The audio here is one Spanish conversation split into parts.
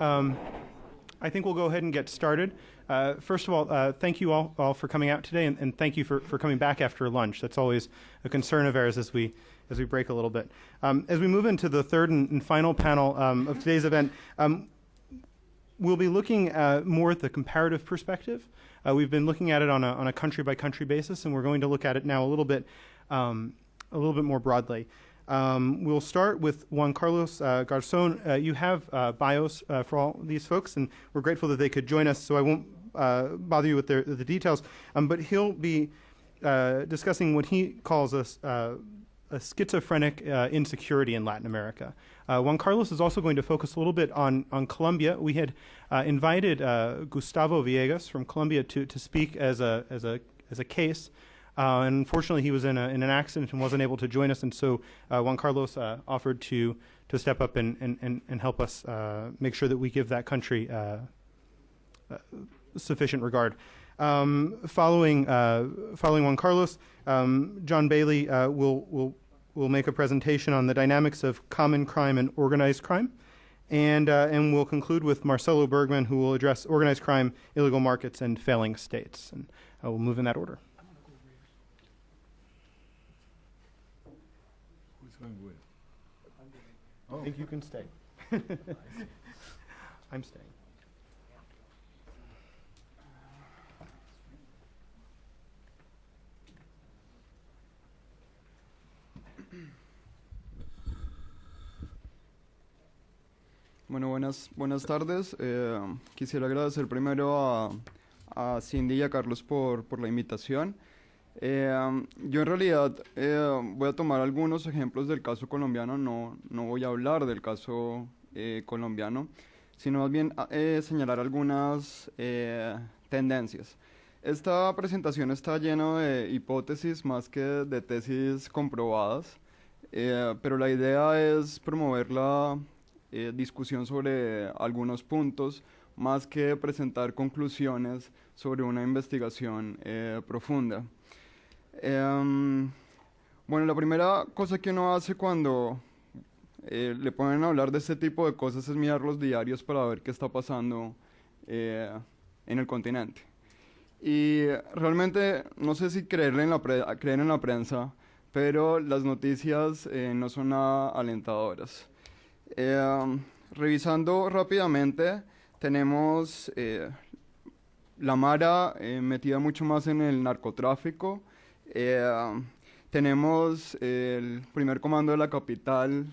Um, I think we'll go ahead and get started. First of all, thank you all for coming out today, and thank you for coming back after lunch. That's always a concern of ours as we break a little bit. As we move into the third and final panel of today's event, we'll be looking more at the comparative perspective. We've been looking at it on a country-by-country basis, and we're going to look at it now a little bit more broadly. We'll start with Juan Carlos Garzón. You have bios for all these folks, and we're grateful that they could join us, so I won't bother you with the details. But he'll be discussing what he calls a schizophrenic insecurity in Latin America. Juan Carlos is also going to focus a little bit on Colombia. We had invited Gustavo Villegas from Colombia to speak as a case. And unfortunately, he was in an accident and wasn't able to join us, and so Juan Carlos offered to step up and help us make sure that we give that country sufficient regard. Following Juan Carlos, John Bailey will make a presentation on the dynamics of common crime and organized crime, and we'll conclude with Marcelo Bergman, who will address organized crime, illegal markets, and failing states. And we'll move in that order. I think you can stay. I'm staying. Bueno, buenas tardes. Quisiera agradecer primero a Cindy y a Carlos por la invitación. Yo en realidad voy a tomar algunos ejemplos del caso colombiano, no voy a hablar del caso colombiano, sino más bien señalar algunas tendencias. Esta presentación está llena de hipótesis más que de tesis comprobadas, pero la idea es promover la discusión sobre algunos puntos más que presentar conclusiones sobre una investigación profunda. Bueno, la primera cosa que uno hace cuando le ponen a hablar de este tipo de cosas es mirar los diarios para ver qué está pasando en el continente. Y realmente no sé si creer en la prensa, pero las noticias no son nada alentadoras. Revisando rápidamente, tenemos la Mara metida mucho más en el narcotráfico. Tenemos el primer comando de la capital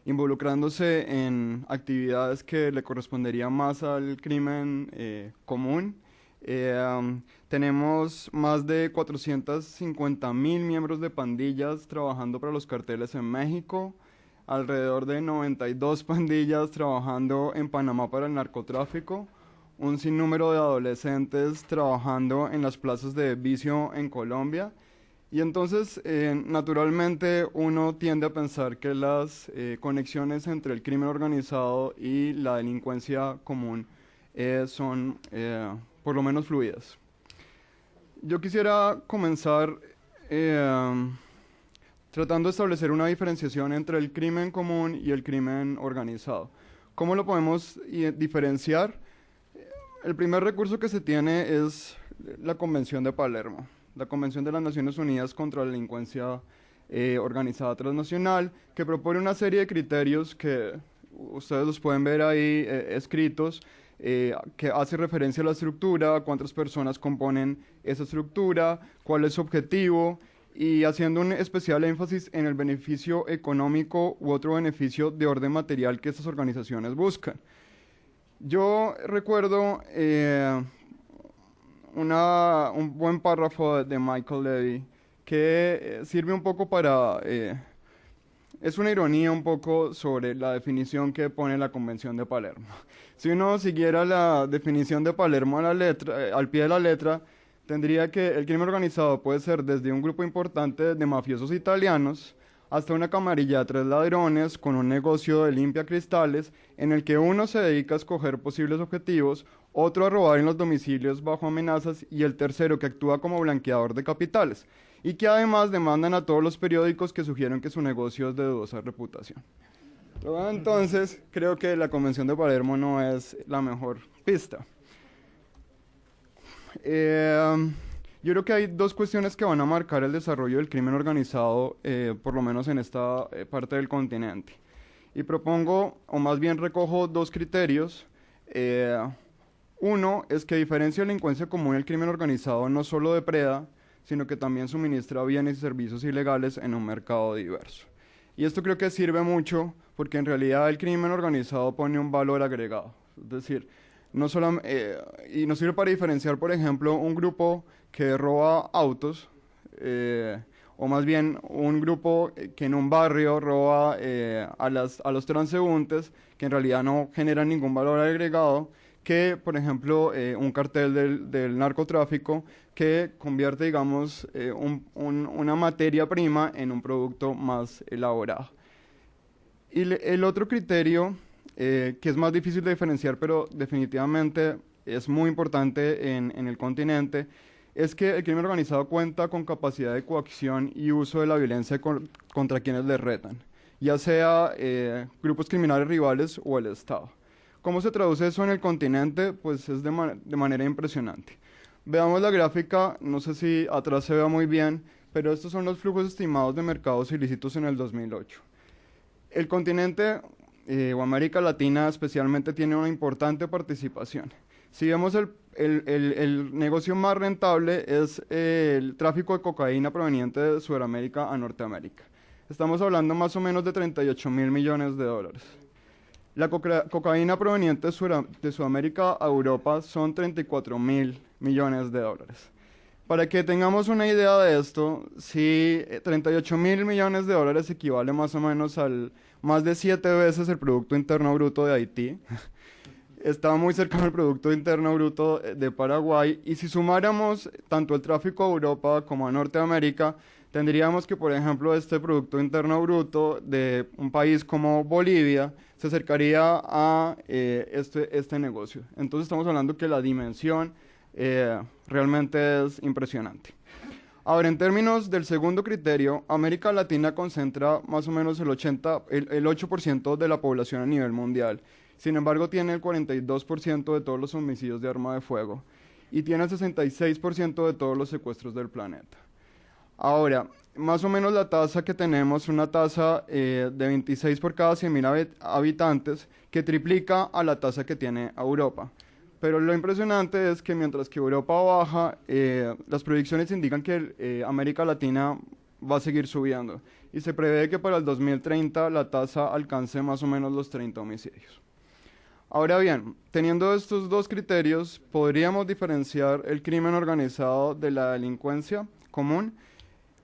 involucrándose en actividades que le corresponderían más al crimen común. Tenemos más de 450,000 miembros de pandillas trabajando para los carteles en México, alrededor de 92 pandillas trabajando en Panamá para el narcotráfico, un sinnúmero de adolescentes trabajando en las plazas de vicio en Colombia. Y entonces, naturalmente, uno tiende a pensar que las conexiones entre el crimen organizado y la delincuencia común son por lo menos fluidas. Yo quisiera comenzar tratando de establecer una diferenciación entre el crimen común y el crimen organizado. ¿Cómo lo podemos diferenciar? El primer recurso que se tiene es la Convención de Palermo, la Convención de las Naciones Unidas contra la Delincuencia Organizada Transnacional, que propone una serie de criterios que ustedes los pueden ver ahí escritos, que hace referencia a la estructura, cuántas personas componen esa estructura, cuál es su objetivo, y haciendo un especial énfasis en el beneficio económico u otro beneficio de orden material que estas organizaciones buscan. Yo recuerdo un buen párrafo de Michael Levy que sirve un poco para... es una ironía un poco sobre la definición que pone la Convención de Palermo. Si uno siguiera la definición de Palermo a la letra, al pie de la letra, tendría que el crimen organizado puede ser desde un grupo importante de mafiosos italianos hasta una camarilla de 3 ladrones con un negocio de limpia cristales en el que uno se dedica a escoger posibles objetivos, otro a robar en los domicilios bajo amenazas y el tercero que actúa como blanqueador de capitales y que además demandan a todos los periódicos que sugieren que su negocio es de dudosa reputación. Pero bueno, entonces, creo que la Convención de Palermo no es la mejor pista. Yo creo que hay dos cuestiones que van a marcar el desarrollo del crimen organizado, por lo menos en esta parte del continente. Y propongo, o más bien recojo dos criterios. Uno es que a diferencia de la delincuencia común, el crimen organizado no solo depreda, sino que también suministra bienes y servicios ilegales en un mercado diverso. Y esto creo que sirve mucho porque en realidad el crimen organizado pone un valor agregado. Es decir, y nos sirve para diferenciar, por ejemplo, un grupo que roba autos, o más bien un grupo que en un barrio roba a los transeúntes, que en realidad no generan ningún valor agregado, que, por ejemplo, un cartel del narcotráfico que convierte, digamos, una materia prima en un producto más elaborado. Y el otro criterio, que es más difícil de diferenciar, pero definitivamente es muy importante en el continente, es que el crimen organizado cuenta con capacidad de coacción y uso de la violencia contra quienes le retan, ya sea grupos criminales rivales o el Estado. ¿Cómo se traduce eso en el continente? Pues es de manera impresionante. Veamos la gráfica, no sé si atrás se vea muy bien, pero estos son los flujos estimados de mercados ilícitos en el 2008. El continente, o América Latina especialmente, tiene una importante participación. Si vemos el negocio más rentable es el tráfico de cocaína proveniente de Sudamérica a Norteamérica. Estamos hablando más o menos de 38.000 millones de dólares. La cocaína proveniente de Sudamérica a Europa son 34.000 millones de dólares. Para que tengamos una idea de esto, si 38.000 millones de dólares equivale más o menos al más de 7 veces el Producto Interno Bruto de Haití, está muy cercano al Producto Interno Bruto de Paraguay, y si sumáramos tanto el tráfico a Europa como a Norteamérica, tendríamos que, por ejemplo, este Producto Interno Bruto de un país como Bolivia se acercaría a este negocio. Entonces estamos hablando que la dimensión realmente es impresionante. Ahora, en términos del segundo criterio, América Latina concentra más o menos el 8% de la población a nivel mundial. Sin embargo, tiene el 42% de todos los homicidios de arma de fuego y tiene el 66% de todos los secuestros del planeta. Ahora, más o menos la tasa que tenemos, una tasa de 26 por cada 100.000 habitantes, que triplica a la tasa que tiene Europa. Pero lo impresionante es que mientras que Europa baja, las proyecciones indican que América Latina va a seguir subiendo. Y se prevé que para el 2030 la tasa alcance más o menos los 30 homicidios. Ahora bien, teniendo estos dos criterios, podríamos diferenciar el crimen organizado de la delincuencia común.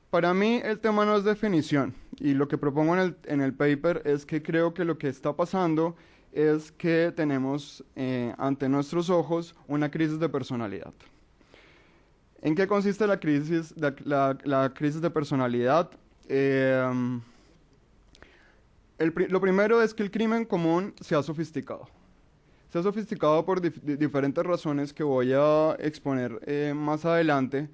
Para mí el tema no es definición, y lo que propongo en el paper es que creo que lo que está pasando es que tenemos ante nuestros ojos una crisis de personalidad. ¿En qué consiste la crisis de personalidad? Lo primero es que el crimen común se ha sofisticado. Se ha sofisticado por diferentes razones que voy a exponer más adelante,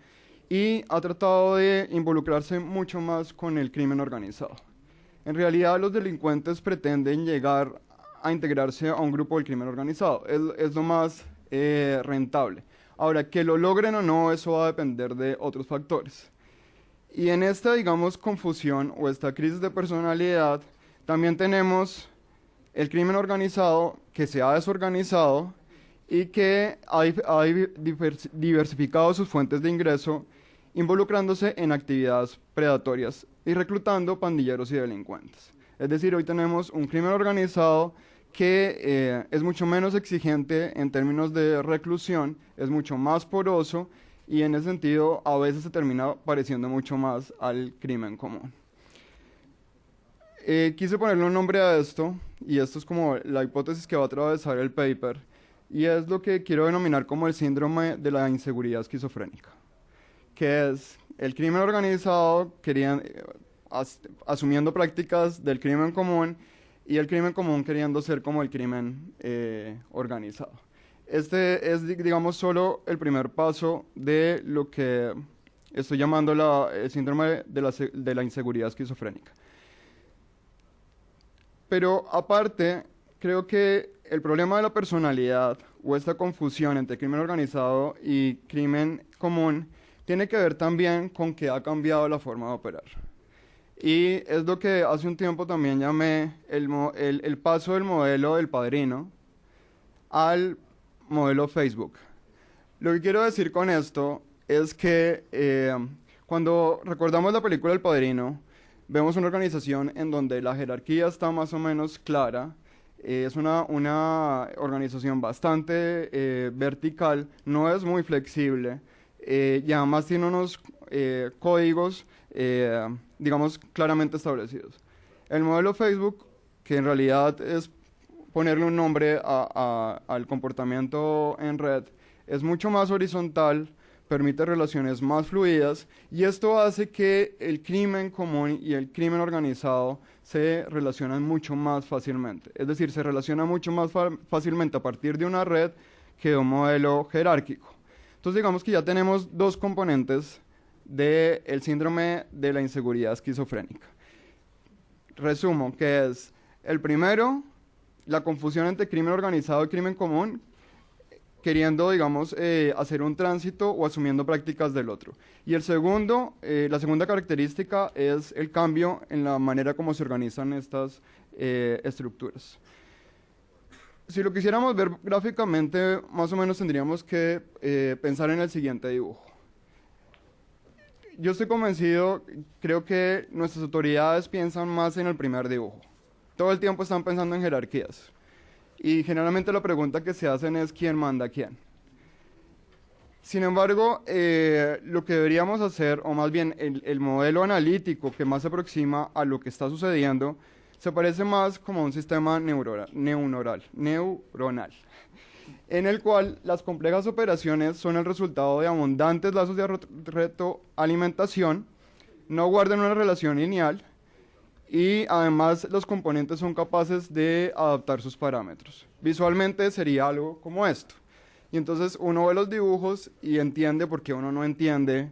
y ha tratado de involucrarse mucho más con el crimen organizado. En realidad, los delincuentes pretenden llegar a integrarse a un grupo del crimen organizado. Es lo más rentable. Ahora, que lo logren o no, eso va a depender de otros factores. Y en esta, digamos, confusión o esta crisis de personalidad, también tenemos el crimen organizado que se ha desorganizado y que ha diversificado sus fuentes de ingreso, involucrándose en actividades predatorias y reclutando pandilleros y delincuentes. Es decir, hoy tenemos un crimen organizado que es mucho menos exigente en términos de reclusión, es mucho más poroso, y en ese sentido a veces se termina pareciendo mucho más al crimen común. Quise ponerle un nombre a esto, y esto es como la hipótesis que va a atravesar el paper, y es lo que quiero denominar como el síndrome de la inseguridad esquizofrénica, que es el crimen organizado asumiendo prácticas del crimen común, y el crimen común queriendo ser como el crimen organizado. Este es, digamos, solo el primer paso de lo que estoy llamando el síndrome de la inseguridad esquizofrénica. Pero aparte, creo que el problema de la personalidad o esta confusión entre crimen organizado y crimen común tiene que ver también con que ha cambiado la forma de operar. Y es lo que hace un tiempo también llamé el paso del modelo del Padrino al modelo Facebook. Lo que quiero decir con esto es que cuando recordamos la película El Padrino, vemos una organización en donde la jerarquía está más o menos clara. Es una organización bastante vertical, no es muy flexible y además tiene unos códigos, digamos, claramente establecidos. El modelo Facebook, que en realidad es ponerle un nombre al comportamiento en red, es mucho más horizontal, permite relaciones más fluidas y esto hace que el crimen común y el crimen organizado se relacionan mucho más fácilmente. Es decir, se relaciona mucho más fácilmente a partir de una red que de un modelo jerárquico. Entonces digamos que ya tenemos dos componentes del síndrome de la inseguridad esquizofrénica. Resumo, que es el primero, la confusión entre crimen organizado y crimen común, queriendo, digamos, hacer un tránsito o asumiendo prácticas del otro. Y el segundo, la segunda característica es el cambio en la manera como se organizan estas estructuras. Si lo quisiéramos ver gráficamente, más o menos tendríamos que pensar en el siguiente dibujo. Yo estoy convencido, creo que nuestras autoridades piensan más en el primer dibujo. Todo el tiempo están pensando en jerarquías. Y generalmente la pregunta que se hacen es ¿quién manda a quién? Sin embargo, lo que deberíamos hacer, o más bien el modelo analítico que más se aproxima a lo que está sucediendo, se parece más como un sistema neuronal, en el cual las complejas operaciones son el resultado de abundantes lazos de retroalimentación, no guardan una relación lineal, y además los componentes son capaces de adaptar sus parámetros. Visualmente sería algo como esto. Y entonces uno ve los dibujos y entiende por qué uno no entiende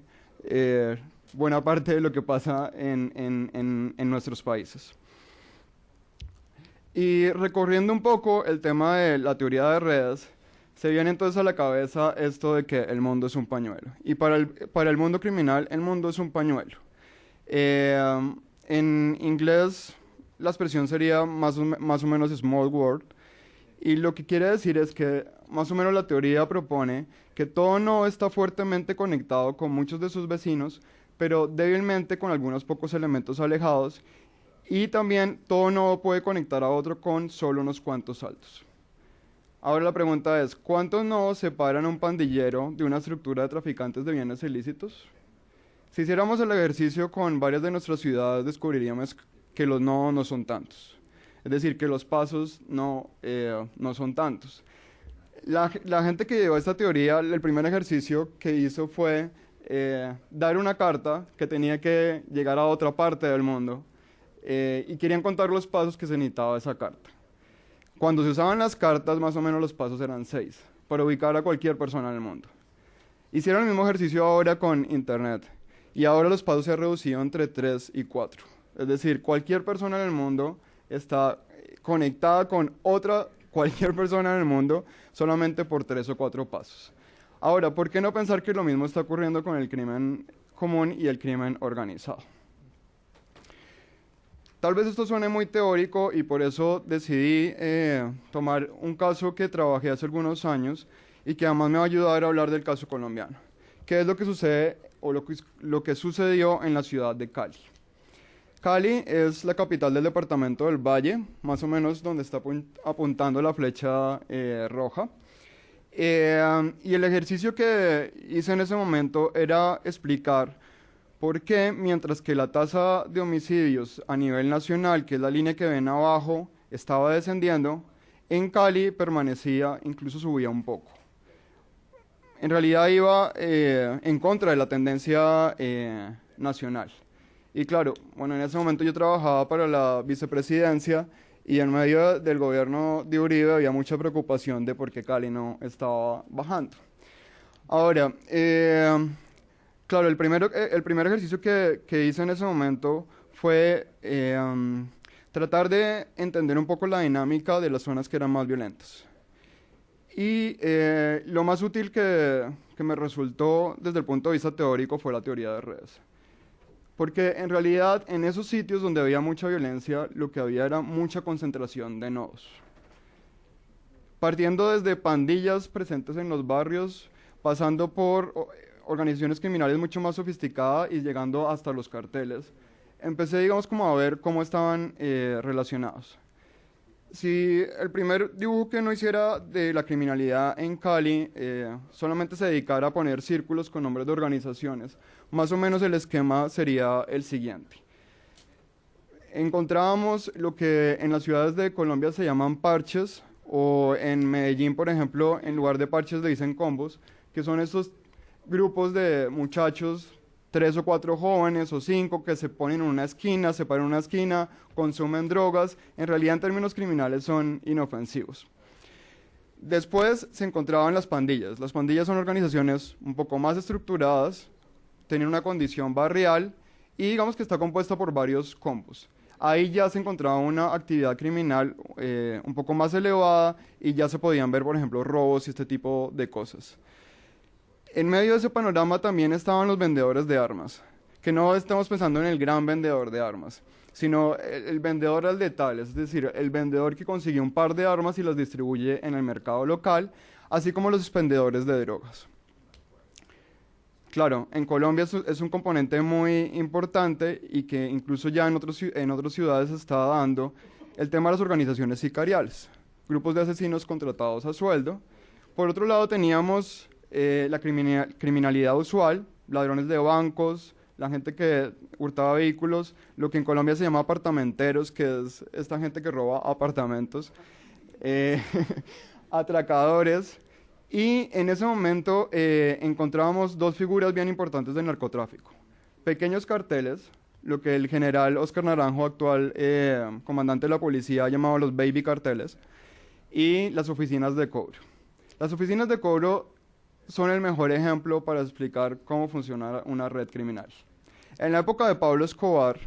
buena parte de lo que pasa en nuestros países. Y recorriendo un poco el tema de la teoría de redes, se viene entonces a la cabeza esto de que el mundo es un pañuelo. Y para el mundo criminal, el mundo es un pañuelo. En inglés, la expresión sería más o menos small world. Y lo que quiere decir es que más o menos la teoría propone que todo nodo está fuertemente conectado con muchos de sus vecinos, pero débilmente con algunos pocos elementos alejados. Y también todo nodo puede conectar a otro con solo unos cuantos saltos. Ahora la pregunta es, ¿cuántos nodos separan un pandillero de una estructura de traficantes de bienes ilícitos? Si hiciéramos el ejercicio con varias de nuestras ciudades, descubriríamos que los nodos no son tantos. Es decir, que los pasos no son tantos. La gente que llevó esta teoría, el primer ejercicio que hizo fue dar una carta que tenía que llegar a otra parte del mundo y querían contar los pasos que se necesitaba esa carta. Cuando se usaban las cartas, más o menos los pasos eran 6, para ubicar a cualquier persona en el mundo. Hicieron el mismo ejercicio ahora con Internet, y ahora los pasos se han reducido entre 3 y 4. Es decir, cualquier persona en el mundo está conectada con cualquier persona en el mundo solamente por 3 o 4 pasos. Ahora, ¿por qué no pensar que lo mismo está ocurriendo con el crimen común y el crimen organizado? Tal vez esto suene muy teórico y por eso decidí tomar un caso que trabajé hace algunos años y que además me va a ayudar a hablar del caso colombiano. ¿Qué es lo que sucede o lo que sucedió en la ciudad de Cali? Cali es la capital del departamento del Valle, más o menos donde está apuntando la flecha roja. Y el ejercicio que hice en ese momento era explicar por qué, mientras que la tasa de homicidios a nivel nacional, que es la línea que ven abajo, estaba descendiendo, en Cali permanecía, incluso subía un poco. En realidad iba en contra de la tendencia nacional. Y claro, bueno, en ese momento yo trabajaba para la vicepresidencia y en medio del gobierno de Uribe había mucha preocupación de por qué Cali no estaba bajando. Ahora, claro, el primer ejercicio que hice en ese momento fue tratar de entender un poco la dinámica de las zonas que eran más violentas. Y lo más útil que me resultó desde el punto de vista teórico fue la teoría de redes. Porque en realidad en esos sitios donde había mucha violencia, lo que había era mucha concentración de nodos. Partiendo desde pandillas presentes en los barrios, pasando por organizaciones criminales mucho más sofisticadas y llegando hasta los carteles, empecé, digamos, como a ver cómo estaban relacionados. Si el primer dibujo que uno hiciera de la criminalidad en Cali solamente se dedicara a poner círculos con nombres de organizaciones, más o menos el esquema sería el siguiente. Encontrábamos lo que en las ciudades de Colombia se llaman parches, o en Medellín, por ejemplo, en lugar de parches le dicen combos, que son estos grupos de muchachos, 3 o 4 jóvenes o 5 que se ponen en una esquina, se paran en una esquina, consumen drogas, en realidad en términos criminales son inofensivos. Después se encontraban las pandillas. Las pandillas son organizaciones un poco más estructuradas, tienen una condición barrial y digamos que está compuesta por varios combos. Ahí ya se encontraba una actividad criminal un poco más elevada y ya se podían ver, por ejemplo, robos y este tipo de cosas. En medio de ese panorama también estaban los vendedores de armas, que no estamos pensando en el gran vendedor de armas, sino el vendedor al detalle, es decir, el vendedor que consigue un par de armas y las distribuye en el mercado local, así como los vendedores de drogas. Claro, en Colombia es un componente muy importante y que incluso ya en otras ciudades se está dando el tema de las organizaciones sicariales, grupos de asesinos contratados a sueldo. Por otro lado teníamos la criminalidad usual, ladrones de bancos, la gente que hurtaba vehículos, lo que en Colombia se llama apartamenteros, que es esta gente que roba apartamentos, atracadores. Y en ese momento encontrábamos dos figuras bien importantes del narcotráfico. Pequeños carteles, lo que el general Oscar Naranjo, actual comandante de la policía, ha llamado los baby carteles, y las oficinas de cobro. Las oficinas de cobro son el mejor ejemplo para explicar cómo funciona una red criminal. En la época de Pablo Escobar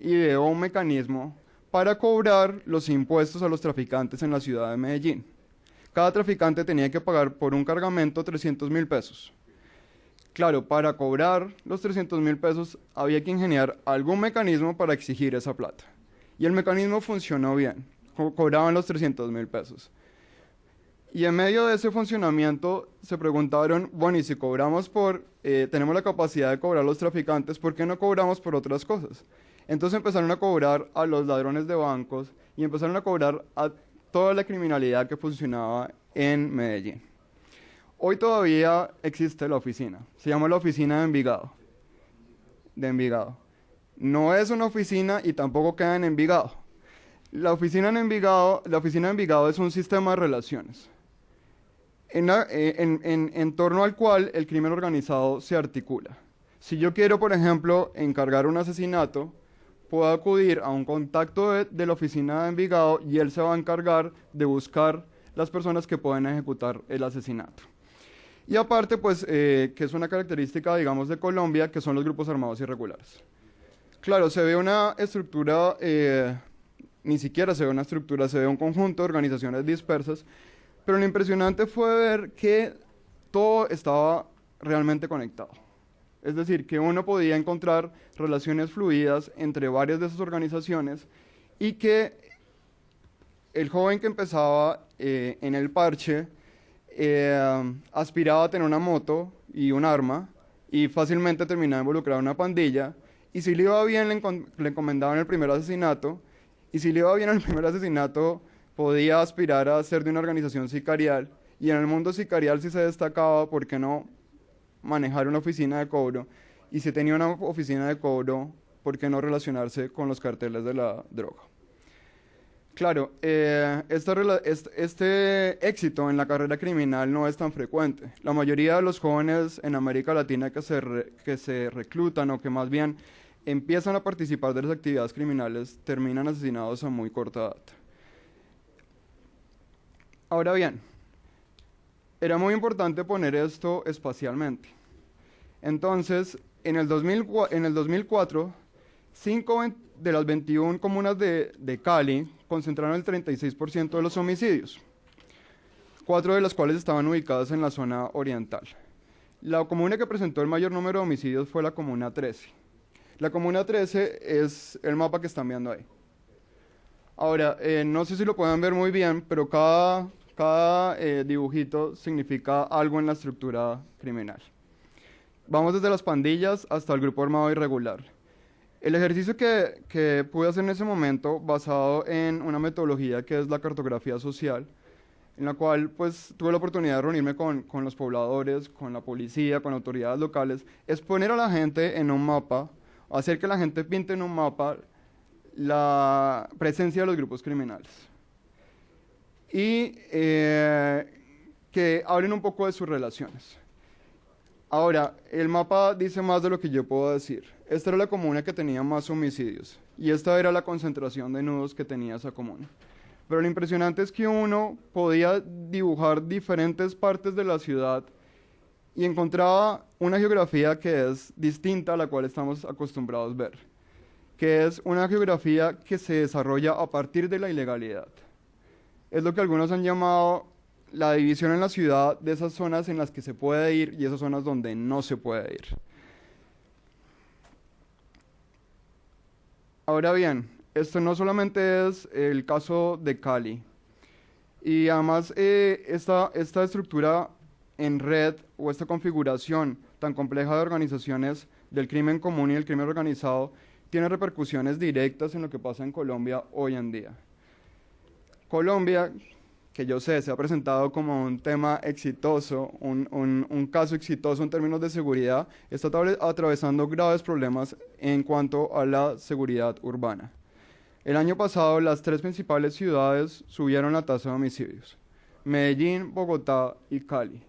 ideó un mecanismo para cobrar los impuestos a los traficantes en la ciudad de Medellín. Cada traficante tenía que pagar por un cargamento 300.000 pesos. Claro, para cobrar los 300.000 pesos había que ingeniar algún mecanismo para exigir esa plata. Y el mecanismo funcionó bien, cobraban los 300.000 pesos. Y en medio de ese funcionamiento se preguntaron, bueno, y si cobramos tenemos la capacidad de cobrar a los traficantes, ¿por qué no cobramos por otras cosas? Entonces empezaron a cobrar a los ladrones de bancos y empezaron a cobrar a toda la criminalidad que funcionaba en Medellín. Hoy todavía existe la oficina, se llama la oficina de Envigado. No es una oficina y tampoco queda en Envigado. La oficina de Envigado es un sistema de relaciones en torno al cual el crimen organizado se articula. Si yo quiero, por ejemplo, encargar un asesinato, puedo acudir a un contacto de la oficina de Envigado y él se va a encargar de buscar las personas que pueden ejecutar el asesinato. Y aparte, pues, que es una característica, digamos, de Colombia, que son los grupos armados irregulares. Claro, se ve una estructura, ni siquiera se ve una estructura, se ve un conjunto de organizaciones dispersas, pero lo impresionante fue ver que todo estaba realmente conectado. Es decir, que uno podía encontrar relaciones fluidas entre varias de esas organizaciones y que el joven que empezaba en el parche aspiraba a tener una moto y un arma y fácilmente terminaba involucrado en una pandilla, y si le iba bien le encomendaban el primer asesinato, y si le iba bien el primer asesinato podía aspirar a ser de una organización sicarial, y en el mundo sicarial si se destacaba, ¿por qué no manejar una oficina de cobro? Y si tenía una oficina de cobro, ¿por qué no relacionarse con los carteles de la droga? Claro, este éxito en la carrera criminal no es tan frecuente. La mayoría de los jóvenes en América Latina que se reclutan o que más bien empiezan a participar de las actividades criminales terminan asesinados a muy corta edad. Ahora bien, era muy importante poner esto espacialmente. Entonces, en el 2004 de las 21 comunas de Cali concentraron el 36% de los homicidios, 4 de las cuales estaban ubicadas en la zona oriental. La comuna que presentó el mayor número de homicidios fue la Comuna 13. La Comuna 13 es el mapa que están viendo ahí. Ahora, no sé si lo pueden ver muy bien, pero cada dibujito significa algo en la estructura criminal. Vamos desde las pandillas hasta el grupo armado irregular. El ejercicio que pude hacer en ese momento, basado en una metodología que es la cartografía social, en la cual pues tuve la oportunidad de reunirme con los pobladores, con la policía, con autoridades locales, es poner a la gente en un mapa, hacer que la gente pinte en un mapa la presencia de los grupos criminales. Y que hablen un poco de sus relaciones. Ahora, el mapa dice más de lo que yo puedo decir. Esta era la comuna que tenía más homicidios y esta era la concentración de nudos que tenía esa comuna. Pero lo impresionante es que uno podía dibujar diferentes partes de la ciudad y encontraba una geografía que es distinta a la cual estamos acostumbrados a ver, que es una geografía que se desarrolla a partir de la ilegalidad. Es lo que algunos han llamado la división en la ciudad de esas zonas en las que se puede ir y esas zonas donde no se puede ir. Ahora bien, esto no solamente es el caso de Cali, y además esta estructura en red o esta configuración tan compleja de organizaciones del crimen común y el crimen organizado tiene repercusiones directas en lo que pasa en Colombia hoy en día. Colombia, que yo sé, se ha presentado como un tema exitoso, un caso exitoso en términos de seguridad, está atravesando graves problemas en cuanto a la seguridad urbana. El año pasado, las 3 principales ciudades subieron la tasa de homicidios: Medellín, Bogotá y Cali.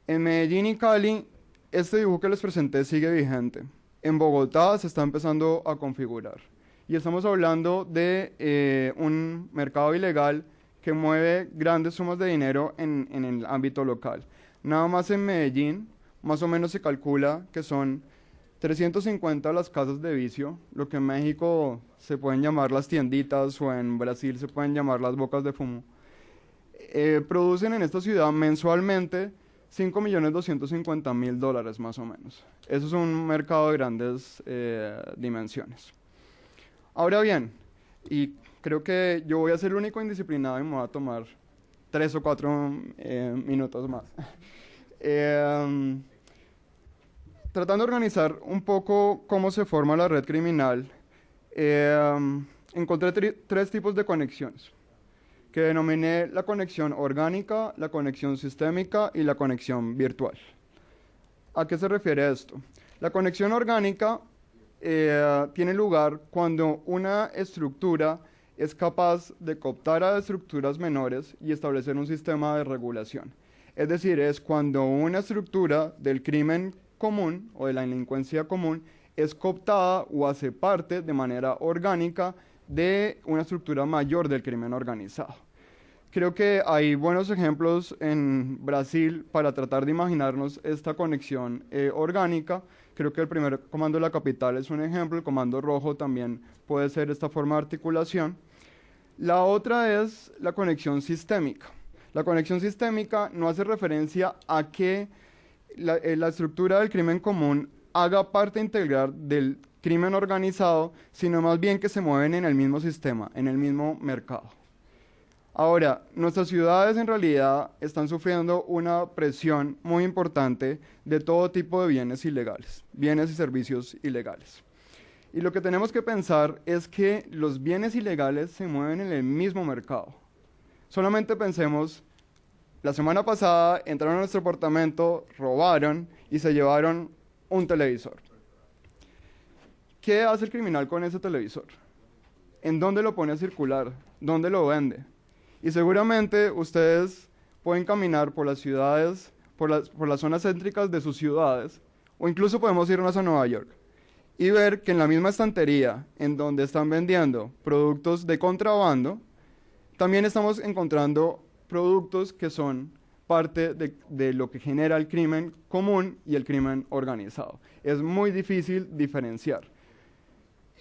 En Medellín y Cali, este dibujo que les presenté sigue vigente. En Bogotá se está empezando a configurar. Y estamos hablando de un mercado ilegal que mueve grandes sumas de dinero en el ámbito local. Nada más en Medellín, más o menos se calcula que son 350 las casas de vicio, lo que en México se pueden llamar las tienditas o en Brasil se pueden llamar las bocas de fumo. Producen en esta ciudad mensualmente $5.250.000 más o menos. Eso es un mercado de grandes dimensiones. Ahora bien, y creo que yo voy a ser el único indisciplinado y me voy a tomar 3 o 4 minutos más. Tratando de organizar un poco cómo se forma la red criminal, encontré 3 tipos de conexiones, que denominé la conexión orgánica, la conexión sistémica y la conexión virtual. ¿A qué se refiere esto? La conexión orgánica tiene lugar cuando una estructura es capaz de cooptar a estructuras menores y establecer un sistema de regulación. Es decir, es cuando una estructura del crimen común o de la delincuencia común es cooptada o hace parte de manera orgánica de una estructura mayor del crimen organizado. Creo que hay buenos ejemplos en Brasil para tratar de imaginarnos esta conexión orgánica. Creo que el primer comando de la capital es un ejemplo, el comando rojo también puede ser esta forma de articulación. La otra es la conexión sistémica. La conexión sistémica no hace referencia a que la estructura del crimen común haga parte integral del crimen organizado, sino más bien que se mueven en el mismo sistema, en el mismo mercado. Ahora, nuestras ciudades en realidad están sufriendo una presión muy importante de todo tipo de bienes ilegales, bienes y servicios ilegales. Y lo que tenemos que pensar es que los bienes ilegales se mueven en el mismo mercado. Solamente pensemos, la semana pasada entraron a nuestro apartamento, robaron y se llevaron un televisor. ¿Qué hace el criminal con ese televisor? ¿En dónde lo pone a circular? ¿Dónde lo vende? Y seguramente ustedes pueden caminar por las ciudades, por las zonas céntricas de sus ciudades, o incluso podemos irnos a Nueva York y ver que en la misma estantería en donde están vendiendo productos de contrabando, también estamos encontrando productos que son parte de lo que genera el crimen común y el crimen organizado. Es muy difícil diferenciar.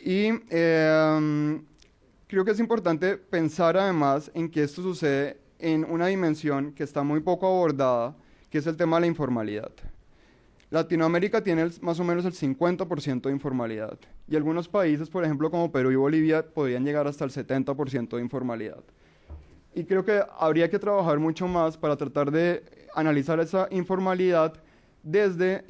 Y creo que es importante pensar además en que esto sucede en una dimensión que está muy poco abordada, que es el tema de la informalidad. Latinoamérica tiene más o menos el 50% de informalidad y algunos países, por ejemplo, como Perú y Bolivia, podrían llegar hasta el 70% de informalidad. Y creo que habría que trabajar mucho más para tratar de analizar esa informalidad desde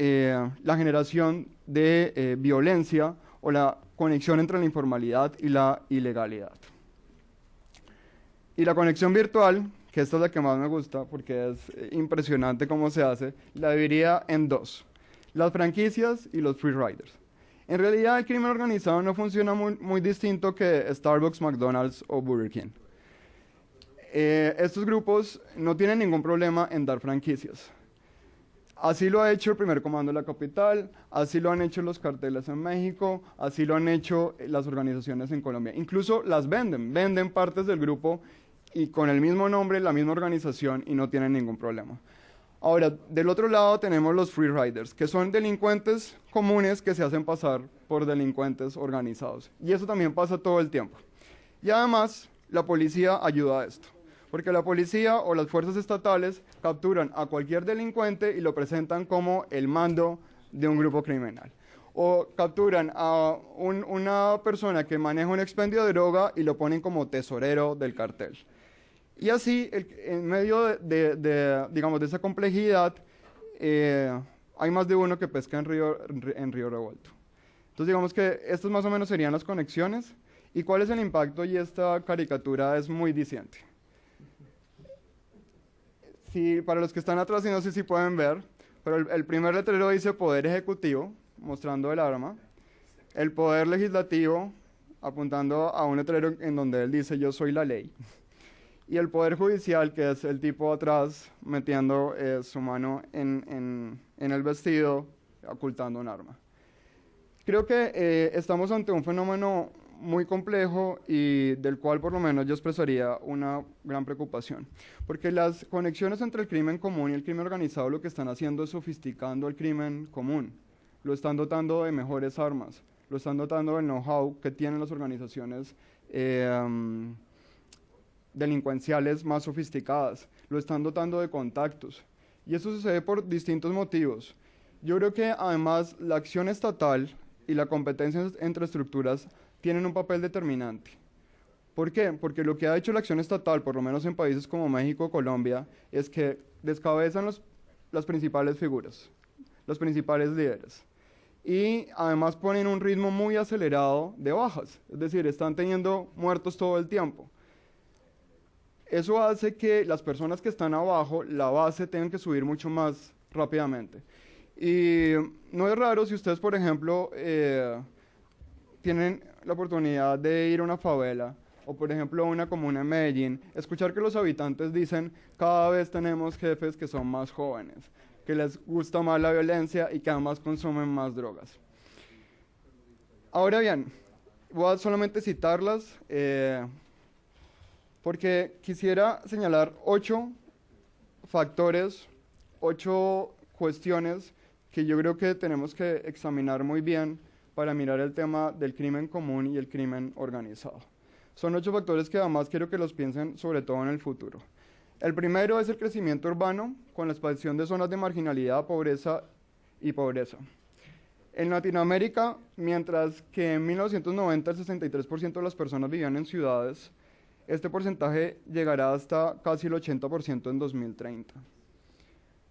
la generación de violencia o la conexión entre la informalidad y la ilegalidad. Y la conexión virtual, que esta es la que más me gusta porque es impresionante cómo se hace, la dividiría en dos: las franquicias y los free riders. En realidad el crimen organizado no funciona muy distinto que Starbucks, McDonald's o Burger King. Estos grupos no tienen ningún problema en dar franquicias. Así lo ha hecho el Primer Comando de la Capital, así lo han hecho los carteles en México, así lo han hecho las organizaciones en Colombia. Incluso las venden partes del grupo y con el mismo nombre, la misma organización, y no tienen ningún problema. Ahora, del otro lado tenemos los free riders, que son delincuentes comunes que se hacen pasar por delincuentes organizados. Y eso también pasa todo el tiempo. Y además, la policía ayuda a esto, porque la policía o las fuerzas estatales capturan a cualquier delincuente y lo presentan como el mando de un grupo criminal. O capturan a una persona que maneja un expendio de droga y lo ponen como tesorero del cartel. Y así, en medio digamos, de esa complejidad, hay más de uno que pesca en río revuelto. Entonces, digamos que estas más o menos serían las conexiones. ¿Y cuál es el impacto? Y esta caricatura es muy diciente. Sí, para los que están atrás, y no sé si pueden ver, pero el primer letrero dice Poder Ejecutivo, mostrando el arma. El Poder Legislativo, apuntando a un letrero en donde él dice Yo soy la ley. Y el Poder Judicial, que es el tipo atrás metiendo su mano en el vestido, ocultando un arma. Creo que estamos ante un fenómeno muy complejo y del cual por lo menos yo expresaría una gran preocupación. Porque las conexiones entre el crimen común y el crimen organizado lo que están haciendo es sofisticando el crimen común. Lo están dotando de mejores armas, lo están dotando del know-how que tienen las organizaciones delincuenciales más sofisticadas, lo están dotando de contactos. Y eso sucede por distintos motivos. Yo creo que además la acción estatal y la competencia entre estructuras tienen un papel determinante. ¿Por qué? Porque lo que ha hecho la acción estatal, por lo menos en países como México o Colombia, es que descabezan las principales figuras, los principales líderes. Y además ponen un ritmo muy acelerado de bajas, es decir, están teniendo muertos todo el tiempo. Eso hace que las personas que están abajo, la base, tengan que subir mucho más rápidamente. Y no es raro si ustedes, por ejemplo, tienen la oportunidad de ir a una favela o, por ejemplo, a una comuna en Medellín, escuchar que los habitantes dicen cada vez tenemos jefes que son más jóvenes, que les gusta más la violencia y que además consumen más drogas. Ahora bien, voy a solamente citarlas porque quisiera señalar 8 factores, 8 cuestiones que yo creo que tenemos que examinar muy bien para mirar el tema del crimen común y el crimen organizado. Son 8 factores que además quiero que los piensen sobre todo en el futuro. El primero es el crecimiento urbano con la expansión de zonas de marginalidad, pobreza y pobreza. En Latinoamérica, mientras que en 1990 el 63% de las personas vivían en ciudades, este porcentaje llegará hasta casi el 80% en 2030.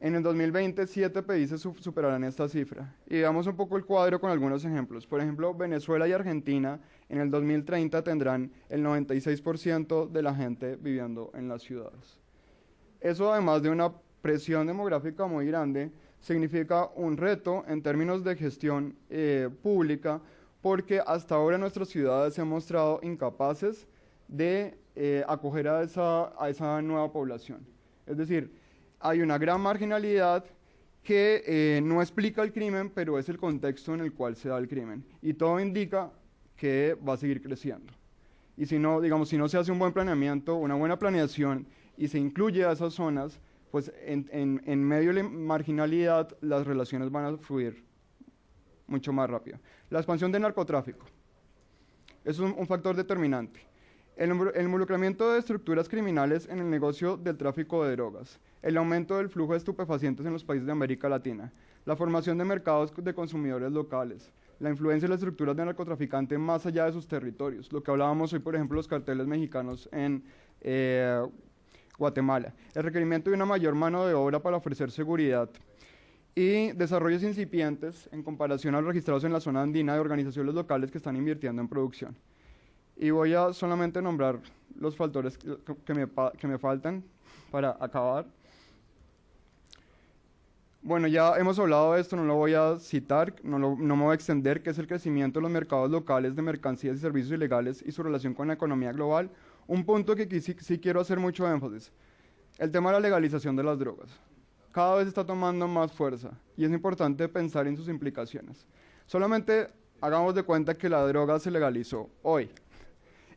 En el 2020, 7 países superarán esta cifra. Y veamos un poco el cuadro con algunos ejemplos. Por ejemplo, Venezuela y Argentina en el 2030 tendrán el 96% de la gente viviendo en las ciudades. Eso, además de una presión demográfica muy grande, significa un reto en términos de gestión pública, porque hasta ahora nuestras ciudades se han mostrado incapaces de acoger a esa nueva población. Es decir, hay una gran marginalidad que no explica el crimen, pero es el contexto en el cual se da el crimen. Y todo indica que va a seguir creciendo. Y si no, digamos, si no se hace un buen planeamiento, una buena planeación y se incluye a esas zonas, pues en medio de la marginalidad las relaciones van a fluir mucho más rápido. La expansión del narcotráfico. Es un factor determinante. El involucramiento de estructuras criminales en el negocio del tráfico de drogas, el aumento del flujo de estupefacientes en los países de América Latina, la formación de mercados de consumidores locales, la influencia de las estructuras de narcotraficantes más allá de sus territorios, lo que hablábamos hoy, por ejemplo, los carteles mexicanos en Guatemala, el requerimiento de una mayor mano de obra para ofrecer seguridad y desarrollos incipientes en comparación a los registrados en la zona andina de organizaciones locales que están invirtiendo en producción. Y voy a solamente nombrar los factores que me faltan para acabar. Bueno, ya hemos hablado de esto, no lo voy a citar, no me voy a extender, que es el crecimiento de los mercados locales de mercancías y servicios ilegales y su relación con la economía global. Un punto que aquí sí quiero hacer mucho énfasis, el tema de la legalización de las drogas. Cada vez está tomando más fuerza y es importante pensar en sus implicaciones. Solamente hagamos de cuenta que la droga se legalizó hoy,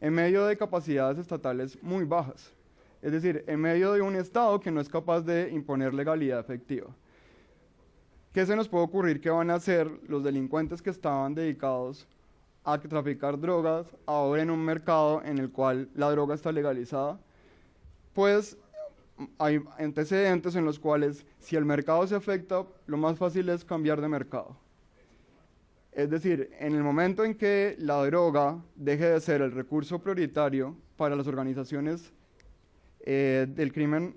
en medio de capacidades estatales muy bajas, es decir, en medio de un Estado que no es capaz de imponer legalidad efectiva. ¿Qué se nos puede ocurrir que van a hacer los delincuentes que estaban dedicados a traficar drogas ahora en un mercado en el cual la droga está legalizada? Pues hay antecedentes en los cuales si el mercado se afecta, lo más fácil es cambiar de mercado. Es decir, en el momento en que la droga deje de ser el recurso prioritario para las organizaciones del crimen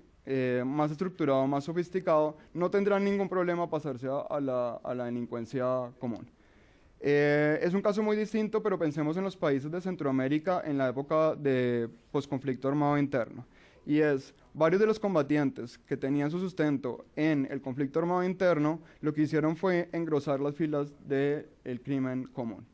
más estructurado, más sofisticado, no tendrán ningún problema pasarse a la delincuencia común. Es un caso muy distinto, pero pensemos en los países de Centroamérica en la época de posconflicto armado interno. Y es, varios de los combatientes que tenían su sustento en el conflicto armado interno, lo que hicieron fue engrosar las filas del crimen común.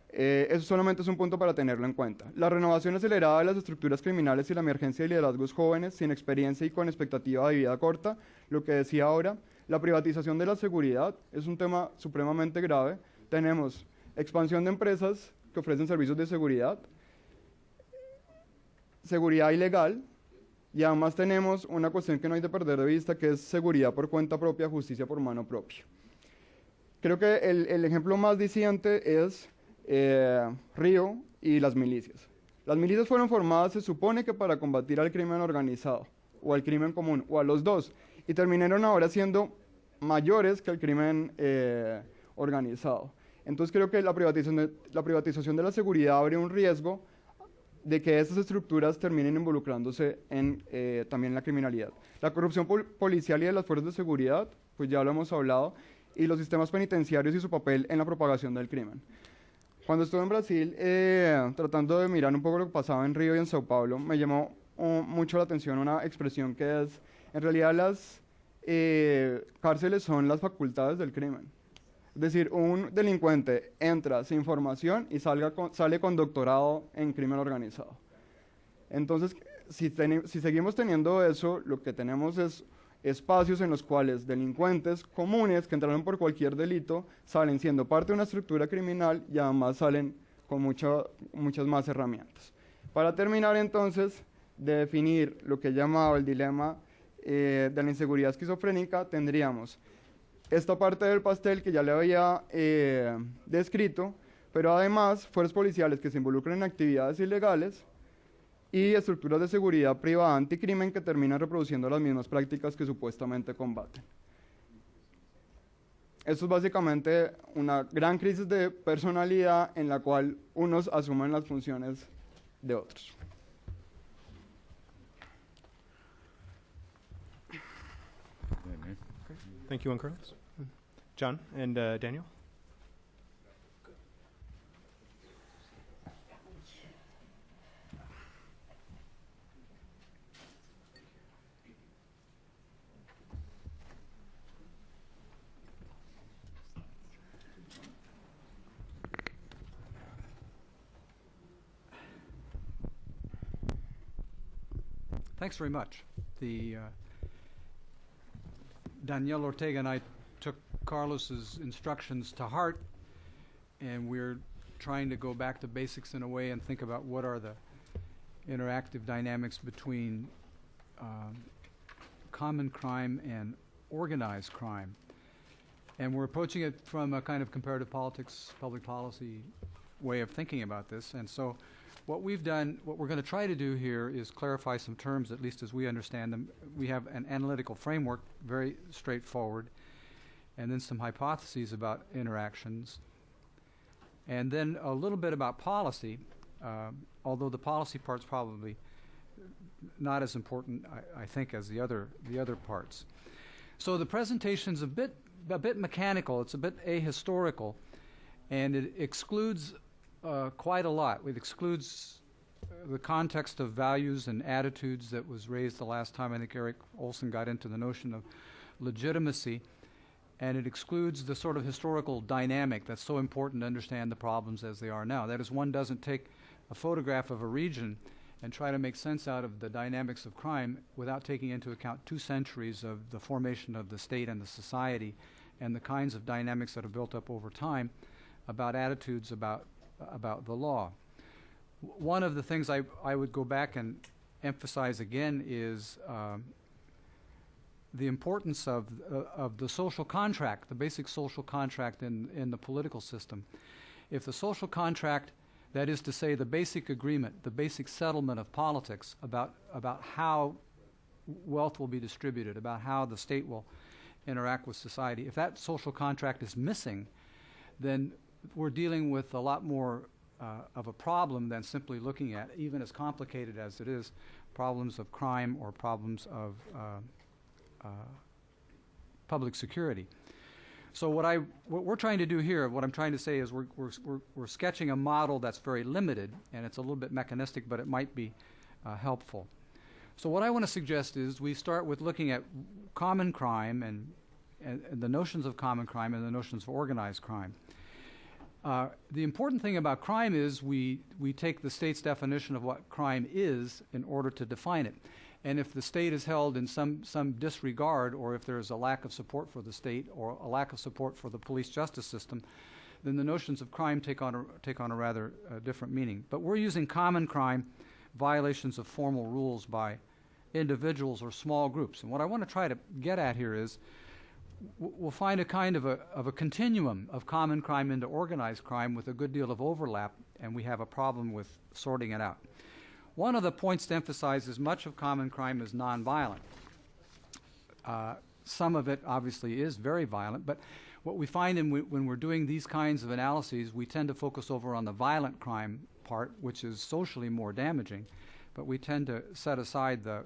Eso solamente es un punto para tenerlo en cuenta. La renovación acelerada de las estructuras criminales y la emergencia de liderazgos jóvenes sin experiencia y con expectativa de vida corta, lo que decía ahora, la privatización de la seguridad es un tema supremamente grave. Tenemos expansión de empresas que ofrecen servicios de seguridad, seguridad ilegal, y además tenemos una cuestión que no hay de perder de vista, que es seguridad por cuenta propia, justicia por mano propia. Creo que el ejemplo más diciente es Río y las milicias. Las milicias fueron formadas, se supone que para combatir al crimen organizado, o al crimen común, o a los dos, y terminaron ahora siendo mayores que el crimen organizado. Entonces creo que la privatización de la seguridad abre un riesgo de que esas estructuras terminen involucrándose en también la criminalidad. La corrupción policial y de las fuerzas de seguridad, pues ya lo hemos hablado, y los sistemas penitenciarios y su papel en la propagación del crimen. Cuando estuve en Brasil, tratando de mirar un poco lo que pasaba en Río y en Sao Paulo, me llamó mucho la atención una expresión que es, en realidad las cárceles son las facultades del crimen. Es decir, un delincuente entra sin formación y sale con doctorado en crimen organizado. Entonces, si seguimos teniendo eso, lo que tenemos es espacios en los cuales delincuentes comunes que entraron por cualquier delito salen siendo parte de una estructura criminal y además salen con muchas más herramientas. Para terminar entonces de definir lo que he llamado el dilema de la inseguridad esquizofrénica, tendríamos esta parte del pastel que ya le había descrito, pero además fuerzas policiales que se involucran en actividades ilegales y estructuras de seguridad privada anticrimen que terminan reproduciendo las mismas prácticas que supuestamente combaten. Esto es básicamente una gran crisis de personalidad en la cual unos asumen las funciones de otros. Thank you, Juan Carlos. John and Daniel. Thanks very much. Daniel Ortega and I took Carlos's instructions to heart, and we're trying to go back to basics in a way and think about what are the interactive dynamics between common crime and organized crime. And we're approaching it from a kind of comparative politics, public policy way of thinking about this. And so what we've done, what we're going to try to do here is clarify some terms, at least as we understand them. We have an analytical framework, very straightforward, and then some hypotheses about interactions, and then a little bit about policy, although the policy part's probably not as important, I think, as the other parts. So the presentation's a bit mechanical. It's a bit ahistorical, and it excludes quite a lot. It excludes the context of values and attitudes that was raised the last time. I think Eric Olson got into the notion of legitimacy, and it excludes the sort of historical dynamic that's so important to understand the problems as they are now. That is, one doesn't take a photograph of a region and try to make sense out of the dynamics of crime without taking into account 2 centuries of the formation of the state and the society and the kinds of dynamics that have built up over time about attitudes about the law. One of the things I would go back and emphasize again is the importance of the social contract, the basic social contract in the political system. If the social contract, that is to say the basic agreement, the basic settlement of politics about how wealth will be distributed, about how the state will interact with society, if that social contract is missing, then we're dealing with a lot more of a problem than simply looking at, even as complicated as it is, problems of crime or problems of public security. So what we're trying to do here, what I'm trying to say is we're sketching a model that's very limited, and it's a little bit mechanistic, but it might be helpful. So what I want to suggest is we start with looking at common crime and the notions of common crime and the notions of organized crime. The important thing about crime is we take the state's definition of what crime is in order to define it. And if the state is held in some disregard, or if there is a lack of support for the state or a lack of support for the police justice system, then the notions of crime take on a rather different meaning. But we're using common crime, violations of formal rules by individuals or small groups. And what I want to try to get at here is we'll find a kind of a continuum of common crime into organized crime with a good deal of overlap, and we have a problem with sorting it out. One of the points to emphasize is much of common crime is nonviolent. Some of it obviously is very violent, but what we find when we're doing these kinds of analyses, we tend to focus over on the violent crime part, which is socially more damaging, but we tend to set aside the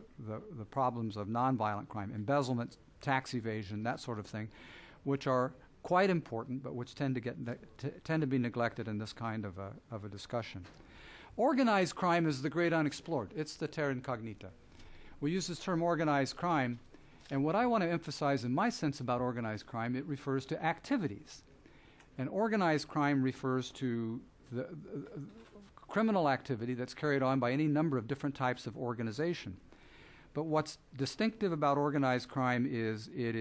problems of nonviolent crime, embezzlement, tax evasion, that sort of thing, which are quite important, but which tend to be neglected in this kind of a discussion. Organized crime is the great unexplored. It's the terra incognita. We use this term organized crime, and what I want to emphasize in my sense about organized crime, it refers to activities. And organized crime refers to the criminal activity that's carried on by any number of different types of organization. But what's distinctive about organized crime is it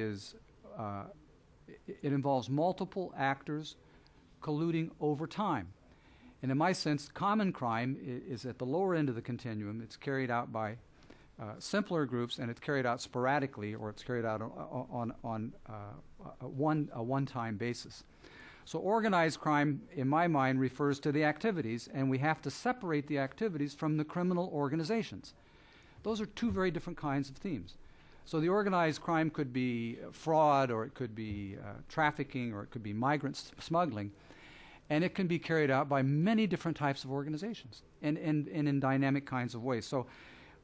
involves multiple actors colluding over time. And in my sense, common crime is at the lower end of the continuum. It's carried out by simpler groups, and it's carried out sporadically, or it's carried out on a one-time basis. So organized crime, in my mind, refers to the activities, and we have to separate the activities from the criminal organizations. Those are 2 very different kinds of themes. So the organized crime could be fraud, or it could be trafficking, or it could be migrant smuggling. And it can be carried out by many different types of organizations and in dynamic kinds of ways. So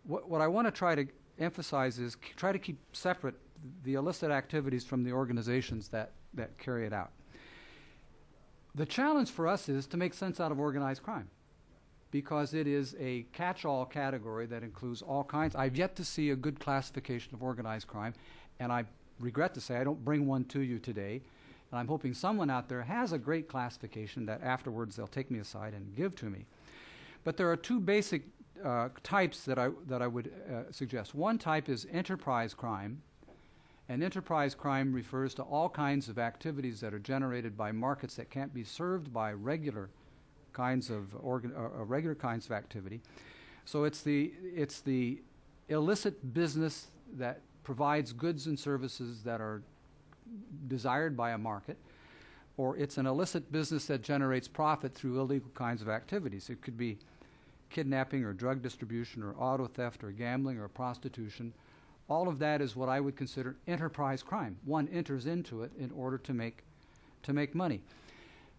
what I want to try to emphasize is try to keep separate the illicit activities from the organizations that carry it out. The challenge for us is to make sense out of organized crime, because it is a catch-all category that includes all kinds. I've yet to see a good classification of organized crime, and I regret to say I don't bring one to you today. And I'm hoping someone out there has a great classification that afterwards they'll take me aside and give to me. But there are 2 basic types that I would suggest. One type is enterprise crime. And enterprise crime refers to all kinds of activities that are generated by markets that can't be served by regular kinds of activity. So it's the illicit business that provides goods and services that are desired by a market, for it's an illicit business that generates profit through illegal kinds of activities. It could be kidnapping or drug distribution or auto theft or gambling or prostitution. All of that is what I would consider enterprise crime. One enters into it in order to make money.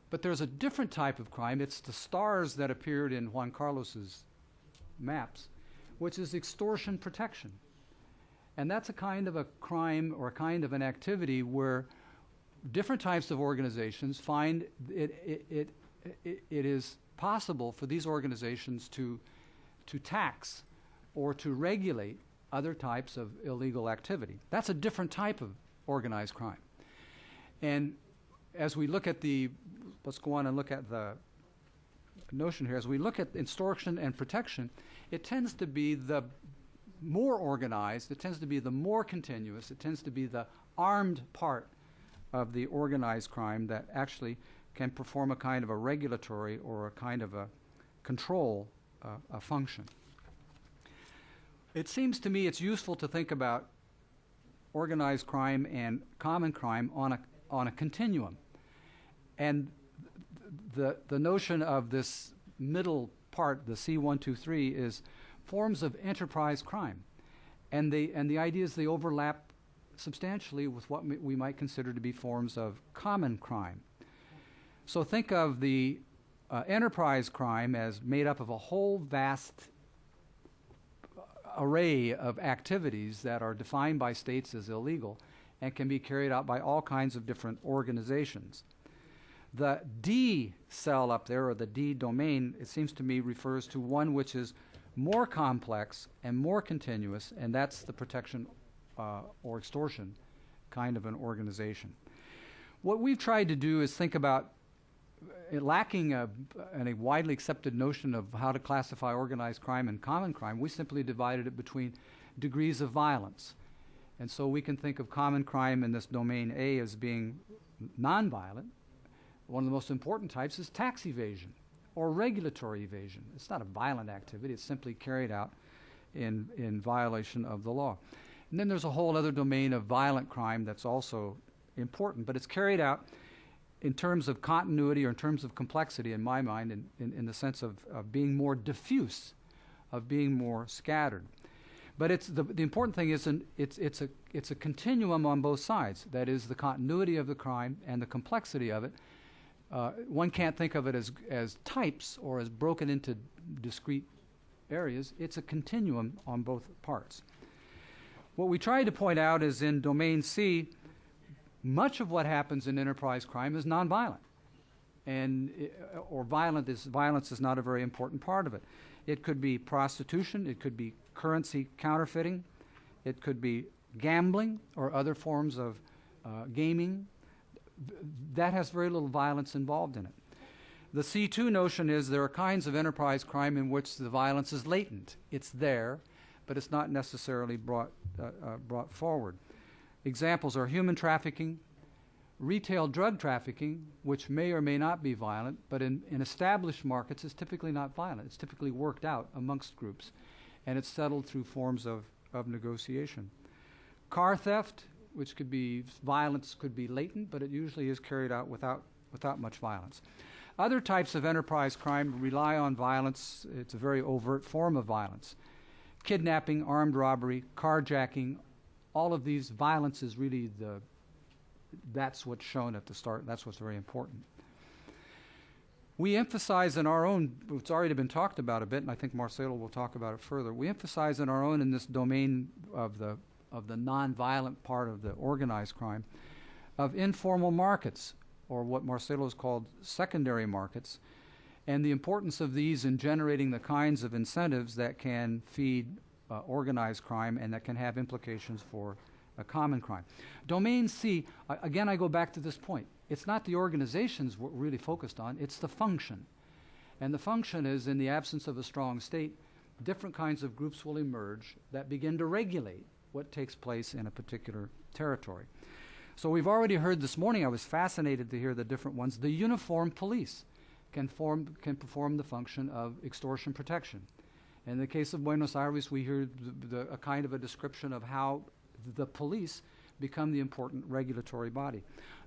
But there's a different type of crime. It's the stars that appeared in Juan Carlos's maps, which is extortion protection. And that's a kind of a crime or a kind of an activity where different types of organizations find it is possible for these organizations to tax or to regulate other types of illegal activity. That's a different type of organized crime. And as we look at let's go on and look at the notion here. As we look at extortion and protection, it tends to be the more organized, it tends to be the more continuous, it tends to be the armed part of the organized crime that actually can perform a kind of a regulatory or a kind of a control a function. It seems to me it's useful to think about organized crime and common crime on a continuum. And the notion of this middle part, the C123, is forms of enterprise crime. And the idea is they overlap substantially with what we might consider to be forms of common crime. So think of the enterprise crime as made up of a whole vast array of activities that are defined by states as illegal and can be carried out by all kinds of different organizations. The D cell up there, or the D domain, it seems to me refers to one which is more complex and more continuous, and that's the protection or extortion kind of an organization. What we've tried to do is think about lacking a widely accepted notion of how to classify organized crime and common crime. We simply divided it between degrees of violence. And so we can think of common crime in this domain A as being nonviolent. One of the most important types is tax evasion or regulatory evasion. It's not a violent activity. It's simply carried out in violation of the law. And then there's a whole other domain of violent crime that's also important, but it's carried out in terms of continuity or in terms of complexity, in my mind, in the sense of being more diffuse, of being more scattered. But it's the important thing is it's a continuum on both sides. That is, the continuity of the crime and the complexity of it. One can't think of it as types or as broken into discrete areas. It's a continuum on both parts. What we tried to point out is in domain C, much of what happens in enterprise crime is nonviolent, or violence is not a very important part of it. It could be prostitution, it could be currency counterfeiting, it could be gambling or other forms of gaming. That has very little violence involved in it. The C2 notion is there are kinds of enterprise crime in which the violence is latent. It's there, but it's not necessarily brought forward. Examples are human trafficking, retail drug trafficking, which may or may not be violent, but in established markets is typically not violent. It's typically worked out amongst groups, and it's settled through forms of negotiation. Car theft, which could be violence, could be latent, but it usually is carried out without much violence. Other types of enterprise crime rely on violence. It's a very overt form of violence. Kidnapping, armed robbery, carjacking, all of these violence is really that's what's shown at the start. That's what's very important. We emphasize in our own, it's already been talked about a bit, and I think Marcelo will talk about it further. We emphasize in our own, in this domain of the nonviolent part of the organized crime, of informal markets, or what Marcelo has called secondary markets, and the importance of these in generating the kinds of incentives that can feed organized crime and that can have implications for a common crime. Domain C, again, I go back to this point. It's not the organizations we're really focused on, it's the function. And the function is, in the absence of a strong state, different kinds of groups will emerge that begin to regulate what takes place in a particular territory. So we've already heard this morning, I was fascinated to hear the different ones. The uniformed police can perform the function of extortion protection. In the case of Buenos Aires, we hear a kind of a description of how the police become the important regulatory body.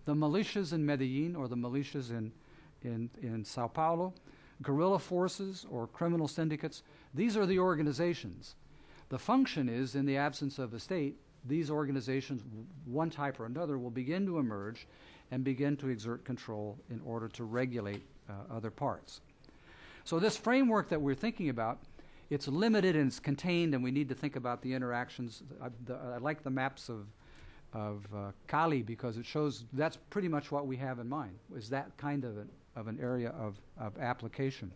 The militias in Medellin or the militias in Sao Paulo, guerrilla forces or criminal syndicates, these are the organizations. The function is, in the absence of the state, these organizations, one type or another, will begin to emerge and begin to exert control in order to regulate other parts. So this framework that we're thinking about, it's limited and it's contained, and we need to think about the interactions. I like the maps of Cali because it shows that's pretty much what we have in mind, is that kind of an area of application.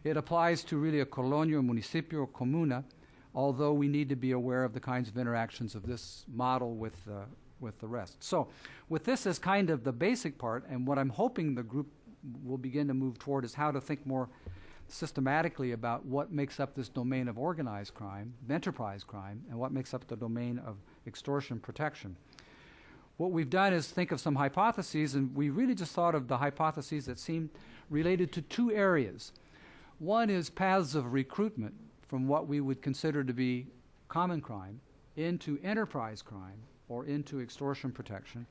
It applies to really a colonia, municipio, or comuna, although we need to be aware of the kinds of interactions of this model with the rest. So with this as kind of the basic part, and what I'm hoping the group will begin to move toward is how to think more systematically about what makes up this domain of organized crime, enterprise crime, and what makes up the domain of extortion protection. What we've done is think of some hypotheses, and we really just thought of the hypotheses that seem related to two areas. One is paths of recruitment from what we would consider to be common crime into enterprise crime or into extortion protection.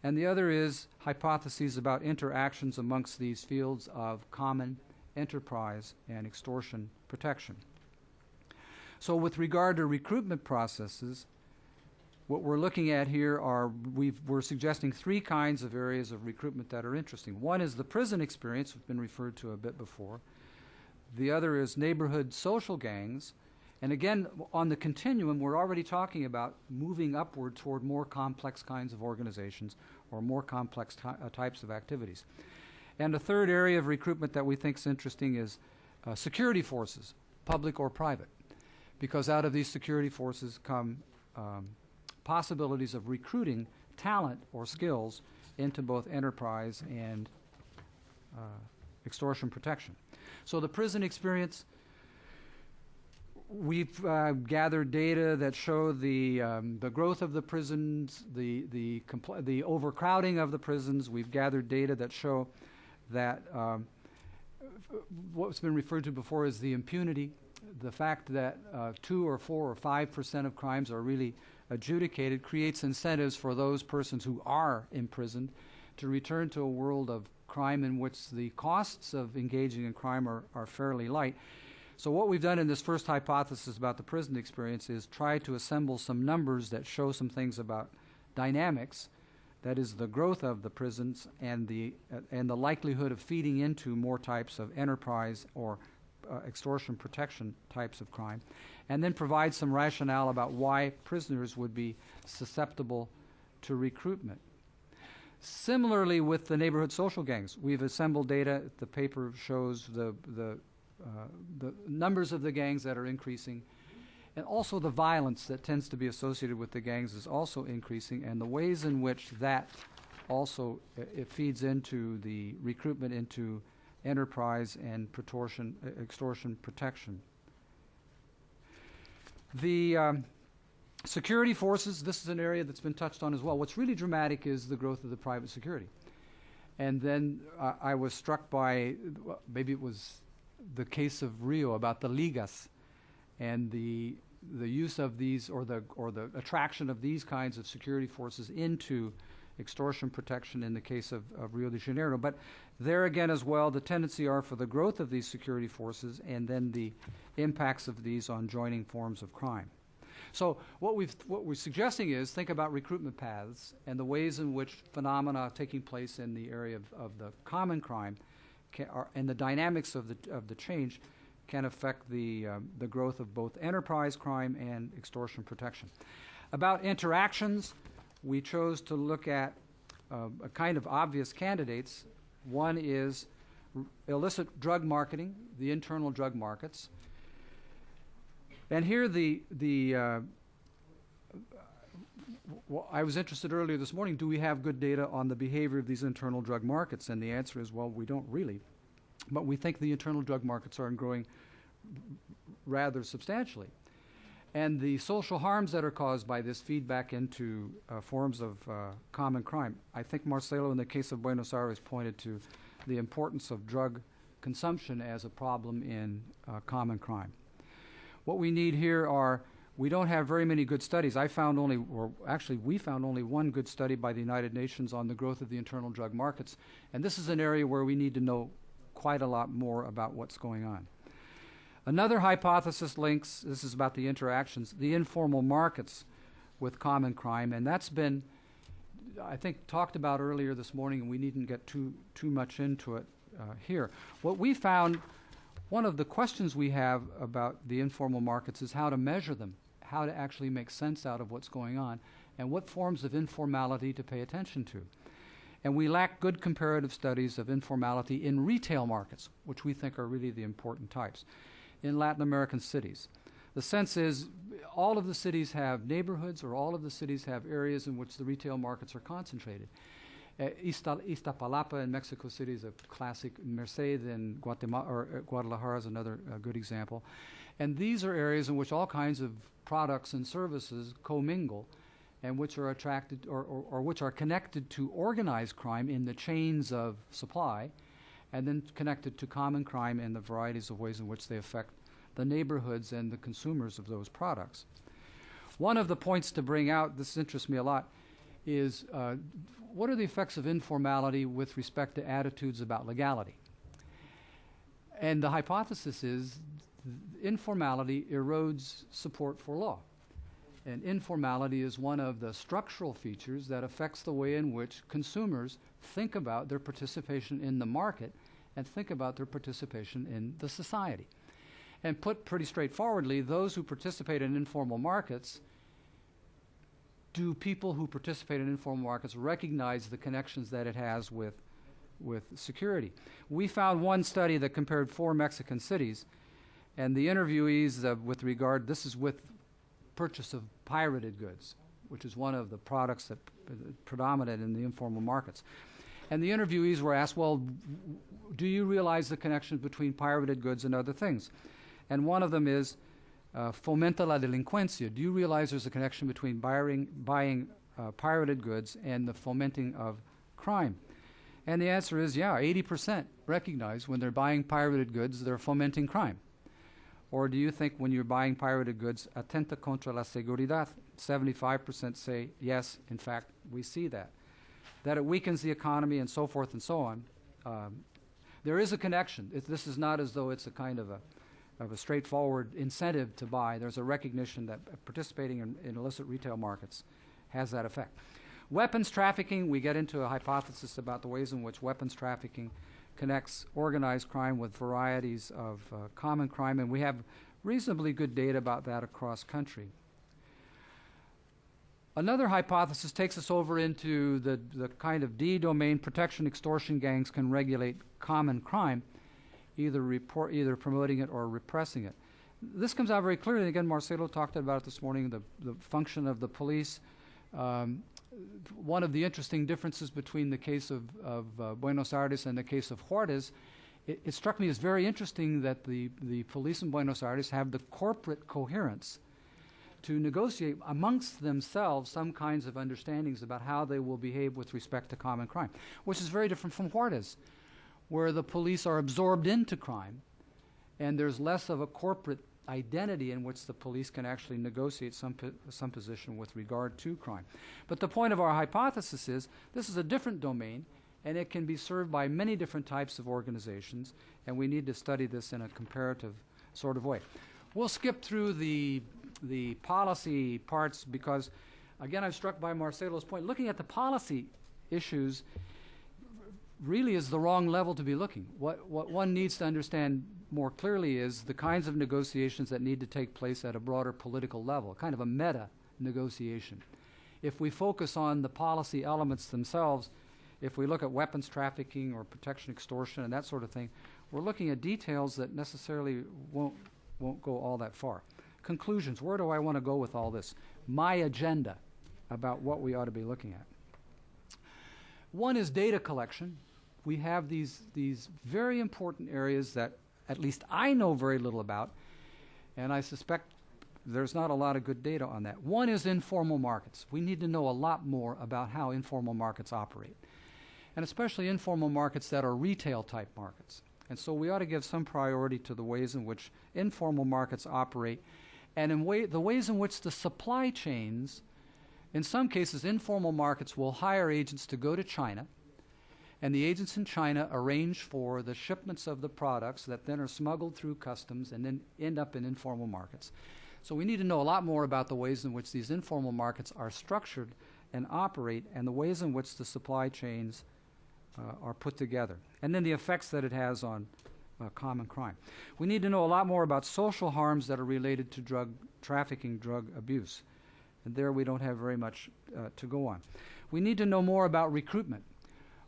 And the other is hypotheses about interactions amongst these fields of common, enterprise, and extortion protection. So with regard to recruitment processes, what we're looking at here are, we're suggesting three kinds of areas of recruitment that are interesting. One is the prison experience, which has been referred to a bit before. The other is neighborhood social gangs. And again, on the continuum, we're already talking about moving upward toward more complex kinds of organizations or more complex types of activities. And a third area of recruitment that we think is interesting is security forces, public or private, because out of these security forces come possibilities of recruiting talent or skills into both enterprise and extortion protection. So the prison experience, we've gathered data that show the growth of the prisons, the overcrowding of the prisons. We've gathered data that show that what's been referred to before as the impunity, the fact that 2 or 4 or 5% of crimes are really adjudicated creates incentives for those persons who are imprisoned to return to a world of crime in which the costs of engaging in crime are fairly light. So what we've done in this first hypothesis about the prison experience is try to assemble some numbers that show some things about dynamics, that is the growth of the prisons and the likelihood of feeding into more types of enterprise or extortion protection types of crime, and then provide some rationale about why prisoners would be susceptible to recruitment. Similarly with the neighborhood social gangs, we've assembled data. The paper shows the numbers of the gangs that are increasing, and also the violence that tends to be associated with the gangs is also increasing, and the ways in which that also it feeds into the recruitment into enterprise and extortion protection. The security forces, this is an area that's been touched on as well. What's really dramatic is the growth of the private security. And then I was struck by, maybe it was the case of Rio, about the ligas and the use of these or the attraction of these kinds of security forces into extortion protection in the case of Rio de Janeiro. But there again as well, the tendency are for the growth of these security forces and then the impacts of these on joining forms of crime. So what we're suggesting is think about recruitment paths and the ways in which phenomena taking place in the area of the common crime and the dynamics of the change can affect the growth of both enterprise crime and extortion protection. About interactions, we chose to look at a kind of obvious candidates. One is illicit drug marketing, the internal drug markets. And here well, I was interested earlier this morning, do we have good data on the behavior of these internal drug markets? And the answer is, well, we don't really. But we think the internal drug markets are growing rather substantially. And the social harms that are caused by this feedback into forms of common crime. I think Marcelo, in the case of Buenos Aires, pointed to the importance of drug consumption as a problem in common crime. What we need here are We don't have very many good studies. I found only, or actually we found only one good study by the United Nations on the growth of the internal drug markets. And this is an area where we need to know quite a lot more about what's going on. Another hypothesis links, this is about the interactions, the informal markets with common crime. And that's been, I think, talked about earlier this morning, and we needn't get too much into it here. What we found, one of the questions we have about the informal markets is how to measure them, how to actually make sense out of what's going on, and what forms of informality to pay attention to. And we lack good comparative studies of informality in retail markets, which we think are really the important types, in Latin American cities. The sense is all of the cities have neighborhoods, or all of the cities have areas in which the retail markets are concentrated. Iztapalapa in Mexico City is a classic. Merced in Guadalajara is another good example. And these are areas in which all kinds of products and services commingle, and which are attracted or which are connected to organized crime in the chains of supply, and then connected to common crime in the varieties of ways in which they affect the neighborhoods and the consumers of those products. One of the points to bring out, this interests me a lot, is what are the effects of informality with respect to attitudes about legality? And the hypothesis is informality erodes support for law. And informality is one of the structural features that affects the way in which consumers think about their participation in the market and think about their participation in the society. And put pretty straightforwardly, those who participate in informal markets, do people who participate in informal markets recognize the connections that it has with security? We found one study that compared 4 Mexican cities, and the interviewees with regard, this is with purchase of pirated goods, which is one of the products that predominate in the informal markets. And the interviewees were asked, well, do you realize the connection between pirated goods and other things? And one of them is, fomenta la delincuencia. Do you realize there's a connection between buying pirated goods and the fomenting of crime? And the answer is, yeah, 80% recognize when they're buying pirated goods, they're fomenting crime. Or do you think when you're buying pirated goods, atenta contra la seguridad? 75% say, yes, in fact, we see that. That it weakens the economy and so forth and so on. There is a connection. This is not as though it's a kind of a straightforward incentive to buy. There's a recognition that participating in illicit retail markets has that effect. Weapons trafficking, we get into a hypothesis about the ways in which weapons trafficking connects organized crime with varieties of common crime, and we have reasonably good data about that across country. Another hypothesis takes us over into the kind of D domain. Protection extortion gangs can regulate common crime, either promoting it or repressing it. This comes out very clearly. Again, Marcelo talked about it this morning, the function of the police. One of the interesting differences between the case of Buenos Aires and the case of Juarez, it struck me as very interesting that the police in Buenos Aires have the corporate coherence to negotiate amongst themselves some kinds of understandings about how they will behave with respect to common crime, which is very different from Juarez, where the police are absorbed into crime, and there's less of a corporate identity in which the police can actually negotiate some position with regard to crime. But the point of our hypothesis is this is a different domain, and it can be served by many different types of organizations, and we need to study this in a comparative sort of way. We'll skip through the policy parts because, again, I'm struck by Marcelo's point. Looking at the policy issues really is the wrong level to be looking. What one needs to understand more clearly is the kinds of negotiations that need to take place at a broader political level, kind of a meta negotiation. If we focus on the policy elements themselves, if we look at weapons trafficking or protection extortion and that sort of thing, we're looking at details that necessarily won't go all that far. Conclusions, where do I want to go with all this? My agenda about what we ought to be looking at. One is data collection. We have these very important areas that at least I know very little about, and I suspect there's not a lot of good data on that. One is informal markets. We need to know a lot more about how informal markets operate, and especially informal markets that are retail-type markets. And so we ought to give some priority to the ways in which informal markets operate and the ways in which the supply chains, in some cases informal markets, will hire agents to go to China, and the agents in China arrange for the shipments of the products that then are smuggled through customs and then end up in informal markets. So we need to know a lot more about the ways in which these informal markets are structured and operate, and the ways in which the supply chains are put together, and then the effects that it has on common crime. We need to know a lot more about social harms that are related to drug trafficking, drug abuse, and there we don't have very much to go on. We need to know more about recruitment.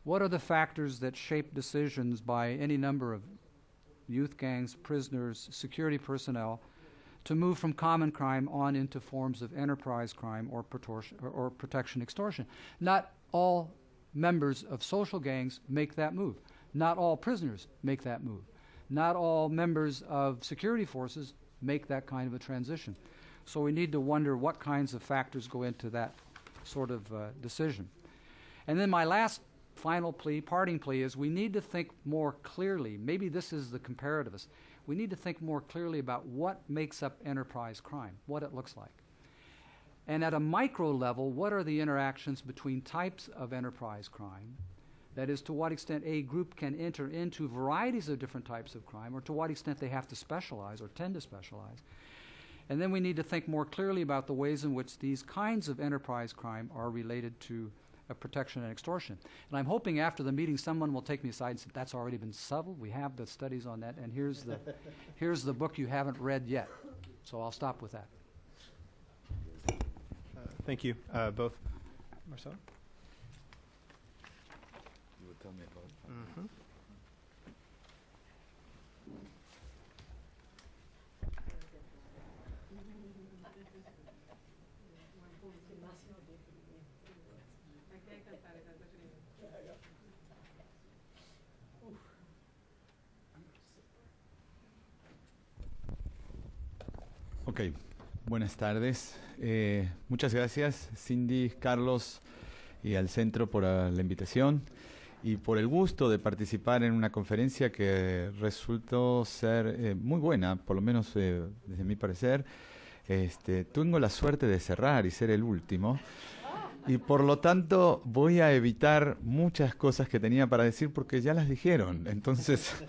What are the factors that shape decisions by any number of youth gangs, prisoners, security personnel to move from common crime on into forms of enterprise crime or protection extortion? Not all members of social gangs make that move. Not all prisoners make that move. Not all members of security forces make that kind of a transition. So we need to wonder what kinds of factors go into that sort of decision. And then my last final plea, parting plea, is we need to think more clearly. Maybe this is the comparativist. We need to think more clearly about what makes up enterprise crime, what it looks like. And at a micro level, what are the interactions between types of enterprise crime? That is, to what extent a group can enter into varieties of different types of crime, or to what extent they have to specialize or tend to specialize. And then we need to think more clearly about the ways in which these kinds of enterprise crime are related to protection and extortion. And I'm hoping after the meeting someone will take me aside and say, that's already been settled. We have the studies on that, and here's the book you haven't read yet. So I'll stop with that. Thank you, both. Marcelo? You will tell me about it. Mm-hmm. Ok, buenas tardes. Muchas gracias, Cindy, Carlos y al Centro por la invitación y por el gusto de participar en una conferencia que resultó ser muy buena, por lo menos desde mi parecer. Tengo la suerte de cerrar y ser el último, y por lo tanto voy a evitar muchas cosas que tenía para decir porque ya las dijeron. Entonces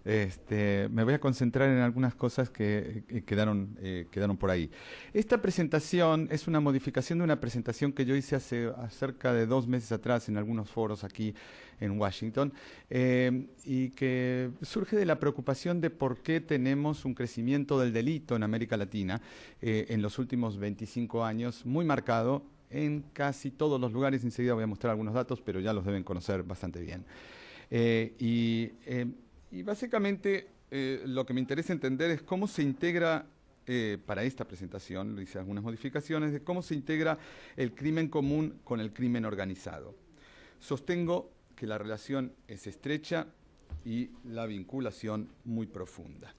me voy a concentrar en algunas cosas que quedaron por ahí. Esta presentación es una modificación de una presentación que yo hice hace cerca de 2 meses atrás en algunos foros aquí en Washington, y que surge de la preocupación de por qué tenemos un crecimiento del delito en América Latina en los últimos 25 años, muy marcado en casi todos los lugares. Enseguida voy a mostrar algunos datos, pero ya los deben conocer bastante bien. Y básicamente lo que me interesa entender es cómo se integra, para esta presentación, hice algunas modificaciones, de cómo se integra el crimen común con el crimen organizado. Sostengo que la relación es estrecha y la vinculación muy profunda.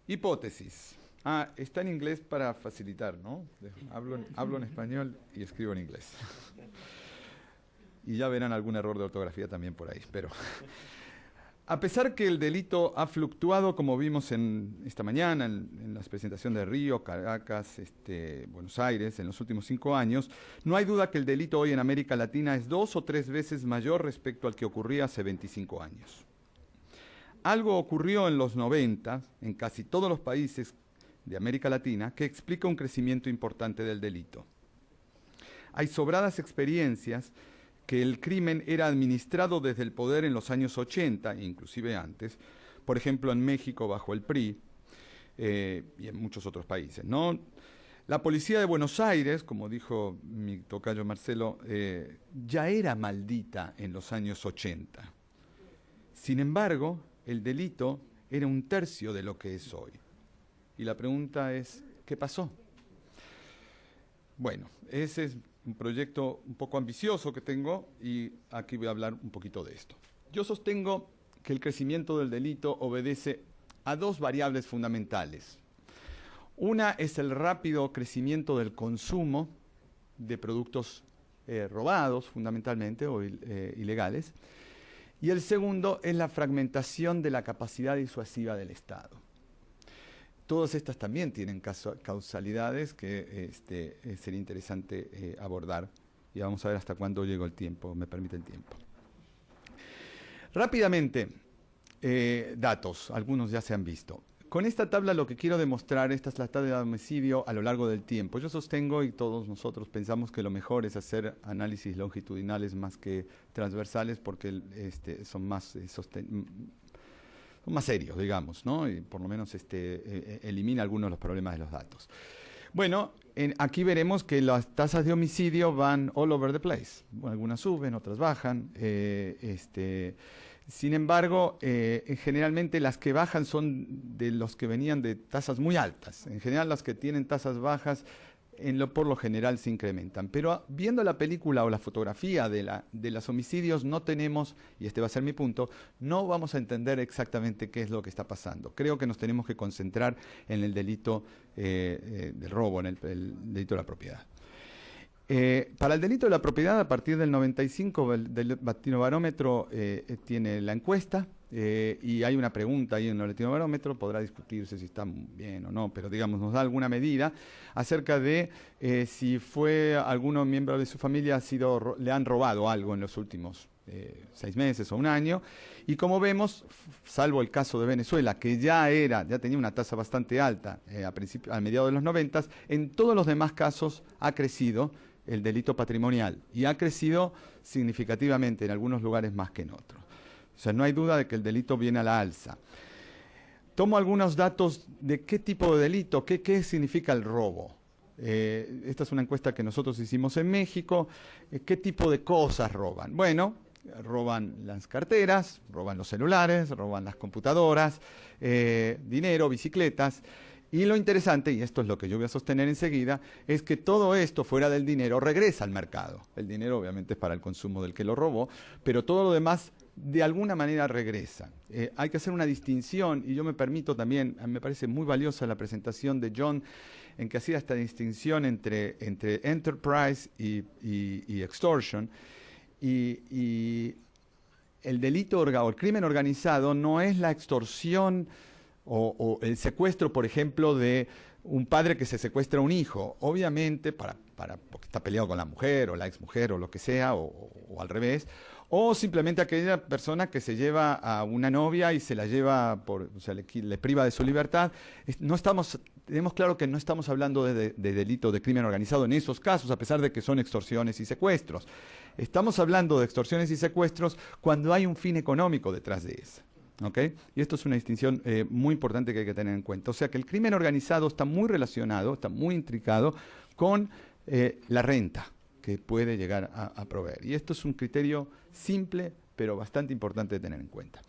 Hipótesis. Está en inglés para facilitar, ¿no? Hablo en español y escribo en inglés. Y ya verán algún error de ortografía también por ahí. Pero a pesar que el delito ha fluctuado, como vimos esta mañana en la presentación de Río, Caracas, Buenos Aires, en los últimos 5 años, no hay duda que el delito hoy en América Latina es 2 o 3 veces mayor respecto al que ocurría hace 25 años. Algo ocurrió en los 90, en casi todos los países de América Latina, que explica un crecimiento importante del delito. Hay sobradas experiencias que el crimen era administrado desde el poder en los años 80, inclusive antes, por ejemplo en México bajo el PRI y en muchos otros países, ¿no? La policía de Buenos Aires, como dijo mi tocayo Marcelo, ya era maldita en los años 80. Sin embargo, el delito era 1/3 de lo que es hoy. Y la pregunta es, ¿qué pasó? Bueno, ese es un proyecto un poco ambicioso que tengo y aquí voy a hablar un poquito de esto. Yo sostengo que el crecimiento del delito obedece a 2 variables fundamentales. Una es el rápido crecimiento del consumo de productos robados, fundamentalmente, o ilegales. Y el segundo es la fragmentación de la capacidad disuasiva del Estado. todas estas también tienen causalidades que sería interesante abordar. Y vamos a ver hasta cuándo llegó el tiempo, me permite el tiempo. Rápidamente, datos, algunos ya se han visto. Con esta tabla lo que quiero demostrar, esta es la tabla de homicidio a lo largo del tiempo. Yo sostengo, y todos nosotros pensamos, que lo mejor es hacer análisis longitudinales más que transversales, porque son más serios, digamos, ¿no? Y por lo menos elimina algunos de los problemas de los datos. Bueno, aquí veremos que las tasas de homicidio van all over the place. Bueno, algunas suben, otras bajan. Sin embargo, generalmente las que bajan son de los que venían de tasas muy altas. En general, las que tienen tasas bajas, por lo general se incrementan. Pero viendo la película o la fotografía de los homicidios, no tenemos, y este va a ser mi punto, no vamos a entender exactamente qué es lo que está pasando. Creo que nos tenemos que concentrar en el delito del robo, en el delito de la propiedad. Para el delito de la propiedad, a partir del 95, el Latinobarómetro tiene la encuesta, y hay una pregunta ahí en el Latinobarómetro, podrá discutirse si está bien o no, pero digamos nos da alguna medida acerca de si alguno miembro de su familia le han robado algo en los últimos 6 meses o un año, y como vemos, salvo el caso de Venezuela, que ya tenía una tasa bastante alta a mediados de los 90, en todos los demás casos ha crecido el delito patrimonial, y ha crecido significativamente en algunos lugares más que en otros. O sea, no hay duda de que el delito viene a la alza. Tomo algunos datos de qué tipo de delito, qué significa el robo. Esta es una encuesta que nosotros hicimos en México. ¿Qué tipo de cosas roban? Bueno, roban las carteras, roban los celulares, roban las computadoras, dinero, bicicletas. Y lo interesante, y esto es lo que yo voy a sostener enseguida, es que todo esto fuera del dinero regresa al mercado. El dinero obviamente es para el consumo del que lo robó, pero todo lo demás de alguna manera regresa. Hay que hacer una distinción, y yo me permito también, me parece muy valiosa la presentación de John, en que hacía esta distinción entre enterprise y extortion, y el delito o el crimen organizado no es la extorsión o el secuestro, por ejemplo, de un padre que se secuestra a un hijo, obviamente porque está peleado con la mujer o la exmujer o lo que sea, o al revés, o simplemente aquella persona que se lleva a una novia y se la lleva, le priva de su libertad. Tenemos claro que no estamos hablando de delito de crimen organizado en esos casos, a pesar de que son extorsiones y secuestros. Estamos hablando de extorsiones y secuestros cuando hay un fin económico detrás de eso. ¿Okay? Y esto es una distinción muy importante que hay que tener en cuenta. O sea que el crimen organizado está muy relacionado, está muy intricado con la renta que puede llegar a proveer. Y esto es un criterio simple, pero bastante importante de tener en cuenta.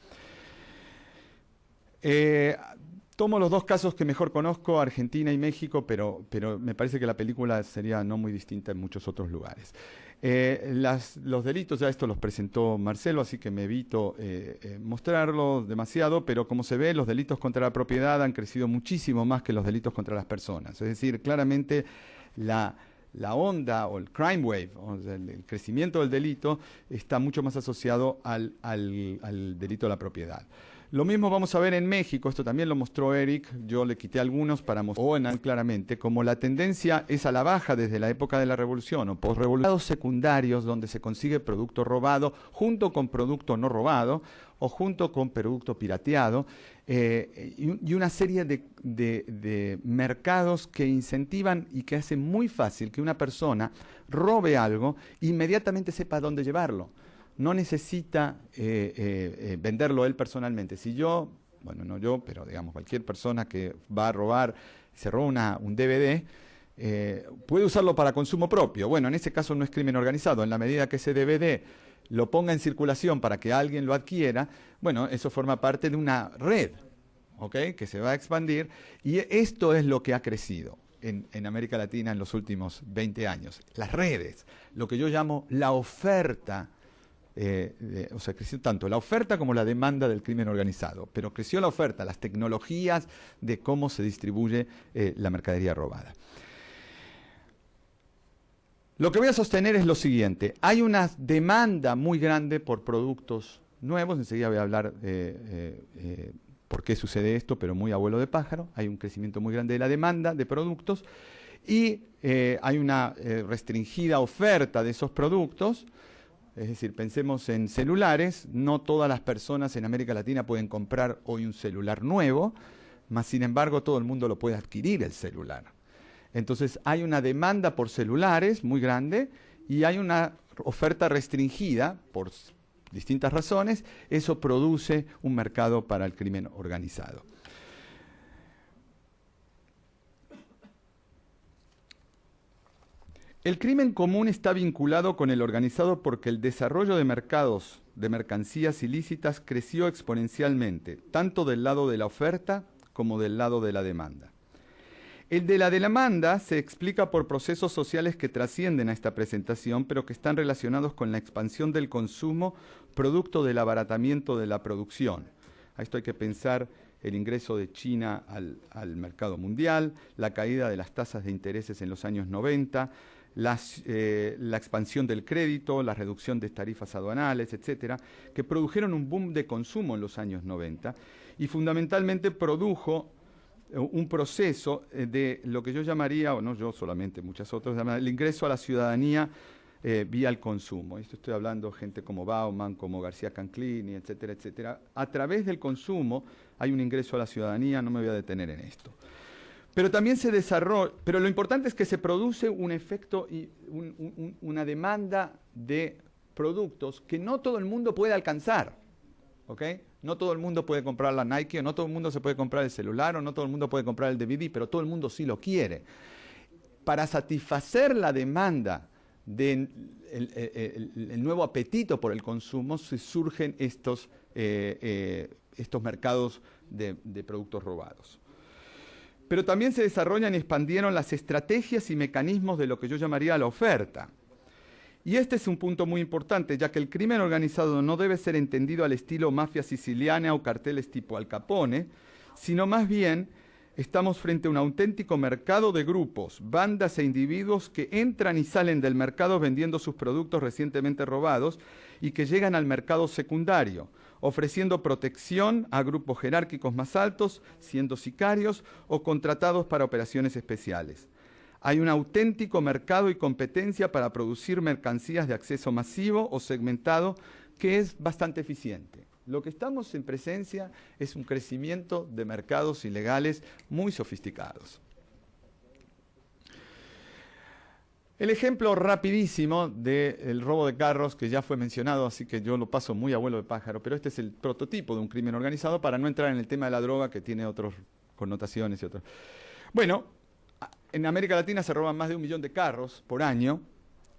Tomo los dos casos que mejor conozco, Argentina y México, pero me parece que la película sería no muy distinta en muchos otros lugares. Los delitos, ya esto los presentó Marcelo, así que me evito mostrarlo demasiado, pero como se ve, los delitos contra la propiedad han crecido muchísimo más que los delitos contra las personas. Es decir, claramente la onda o el crime wave, o sea, el crecimiento del delito, está mucho más asociado al delito de la propiedad. Lo mismo vamos a ver en México, esto también lo mostró Eric, yo le quité algunos para mostrar claramente, como la tendencia es a la baja desde la época de la revolución o posrevolución, secundarios donde se consigue producto robado junto con producto no robado o junto con producto pirateado, y una serie de mercados que incentivan y que hacen muy fácil que una persona robe algo e inmediatamente sepa dónde llevarlo. No necesita venderlo él personalmente. Si yo, bueno, no yo, pero digamos cualquier persona que va a robar, se roba un DVD, puede usarlo para consumo propio. Bueno, en ese caso no es crimen organizado. En la medida que ese DVD lo ponga en circulación para que alguien lo adquiera, bueno, eso forma parte de una red, ¿ok?, que se va a expandir, y esto es lo que ha crecido en América Latina en los últimos 20 años. Las redes, lo que yo llamo la oferta. O sea, creció tanto la oferta como la demanda del crimen organizado, pero creció la oferta, las tecnologías de cómo se distribuye la mercadería robada. Lo que voy a sostener es lo siguiente: hay una demanda muy grande por productos nuevos, enseguida voy a hablar por qué sucede esto, pero muy a vuelo de pájaro. Hay un crecimiento muy grande de la demanda de productos y hay una restringida oferta de esos productos. Es decir, pensemos en celulares. No todas las personas en América Latina pueden comprar hoy un celular nuevo, mas sin embargo todo el mundo lo puede adquirir el celular. Entonces hay una demanda por celulares muy grande y hay una oferta restringida por distintas razones. Eso produce un mercado para el crimen organizado. El crimen común está vinculado con el organizado porque el desarrollo de mercados de mercancías ilícitas creció exponencialmente, tanto del lado de la oferta como del lado de la demanda. El de la demanda se explica por procesos sociales que trascienden a esta presentación, pero que están relacionados con la expansión del consumo producto del abaratamiento de la producción. A esto hay que pensar el ingreso de China al mercado mundial, la caída de las tasas de intereses en los años 90, la expansión del crédito, la reducción de tarifas aduanales, etcétera, que produjeron un boom de consumo en los años 90 y fundamentalmente produjo un proceso de lo que yo llamaría, o no yo solamente, muchas otras, el ingreso a la ciudadanía vía el consumo. Esto estoy hablando de gente como Bauman, como García Canclini, etcétera, etcétera. A través del consumo hay un ingreso a la ciudadanía, no me voy a detener en esto. Pero también se desarrolla, pero lo importante es que se produce un efecto y una demanda de productos que no todo el mundo puede alcanzar, ¿ok? No todo el mundo puede comprar la Nike, o no todo el mundo se puede comprar el celular, o no todo el mundo puede comprar el DVD, pero todo el mundo sí lo quiere. Para satisfacer la demanda del el nuevo apetito por el consumo, se surgen estos mercados de productos robados. Pero también se desarrollan y expandieron las estrategias y mecanismos de lo que yo llamaría la oferta. Y este es un punto muy importante, ya que el crimen organizado no debe ser entendido al estilo mafia siciliana o carteles tipo Al Capone, sino más bien estamos frente a un auténtico mercado de grupos, bandas e individuos que entran y salen del mercado vendiendo sus productos recientemente robados y que llegan al mercado secundario, ofreciendo protección a grupos jerárquicos más altos, siendo sicarios o contratados para operaciones especiales. Hay un auténtico mercado y competencia para producir mercancías de acceso masivo o segmentado que es bastante eficiente. Lo que estamos en presencia es un crecimiento de mercados ilegales muy sofisticados. El ejemplo rapidísimo del robo de carros, que ya fue mencionado, así que yo lo paso muy a vuelo de pájaro, pero este es el prototipo de un crimen organizado para no entrar en el tema de la droga, que tiene otras connotaciones y otros. Bueno, en América Latina se roban más de 1 millón de carros por año.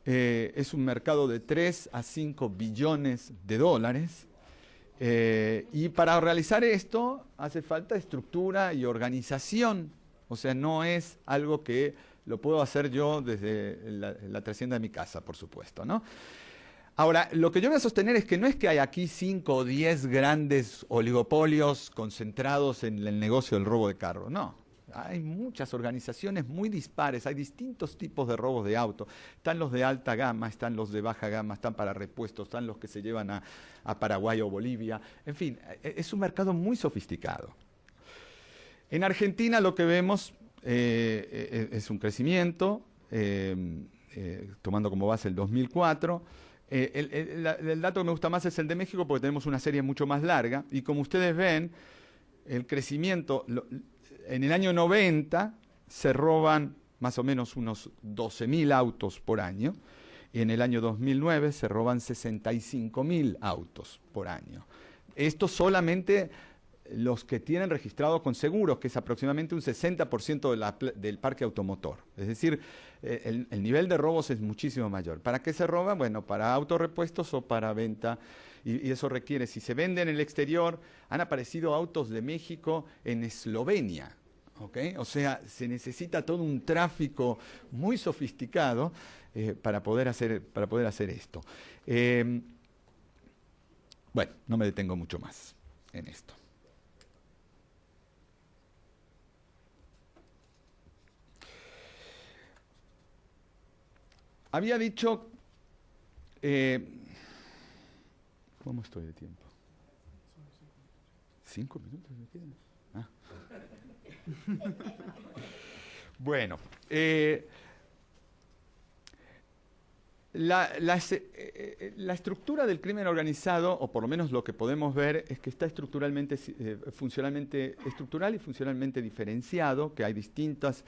Es un mercado de 3 a 5 billones de dólares. Y para realizar esto hace falta estructura y organización. O sea, no es algo que lo puedo hacer yo desde la trascienda de mi casa, por supuesto, ¿no? Ahora, lo que yo voy a sostener es que no es que hay aquí 5 o 10 grandes oligopolios concentrados en el negocio del robo de carros, no. Hay muchas organizaciones muy dispares, hay distintos tipos de robos de auto. Están los de alta gama, están los de baja gama, están para repuestos, están los que se llevan a Paraguay o Bolivia. En fin, es un mercado muy sofisticado. En Argentina lo que vemos es un crecimiento, tomando como base el 2004. El dato que me gusta más es el de México porque tenemos una serie mucho más larga y como ustedes ven, el crecimiento... En el año 90 se roban más o menos unos 12.000 autos por año y en el año 2009 se roban 65.000 autos por año. Esto solamente los que tienen registrados con seguros, que es aproximadamente un 60% del parque automotor. Es decir, el nivel de robos es muchísimo mayor. ¿Para qué se roban? Bueno, para autorrepuestos o para venta. Y eso requiere, si se vende en el exterior, han aparecido autos de México en Eslovenia. ¿Okay? O sea, se necesita todo un tráfico muy sofisticado para poder hacer esto. Bueno, no me detengo mucho más en esto. Había dicho... ¿Cómo estoy de tiempo? ¿5 minutos me quedan? Ah. Bueno, la estructura del crimen organizado, o por lo menos lo que podemos ver, es que está estructuralmente, funcionalmente estructural y funcionalmente diferenciado, que hay distintos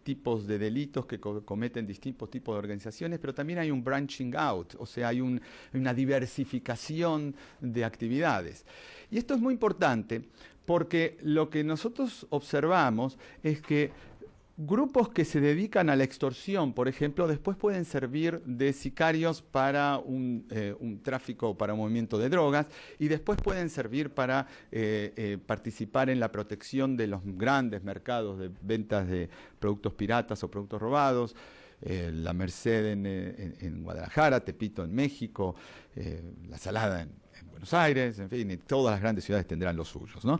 tipos de delitos que cometen distintos tipos de organizaciones, pero también hay un branching out, o sea, hay una diversificación de actividades. Y esto es muy importante porque lo que nosotros observamos es que grupos que se dedican a la extorsión, por ejemplo, después pueden servir de sicarios para un tráfico o para un movimiento de drogas, y después pueden servir para participar en la protección de los grandes mercados de ventas de productos piratas o productos robados, la Merced en Guadalajara, Tepito en México, la Salada en Buenos Aires, en fin, y todas las grandes ciudades tendrán los suyos, ¿no?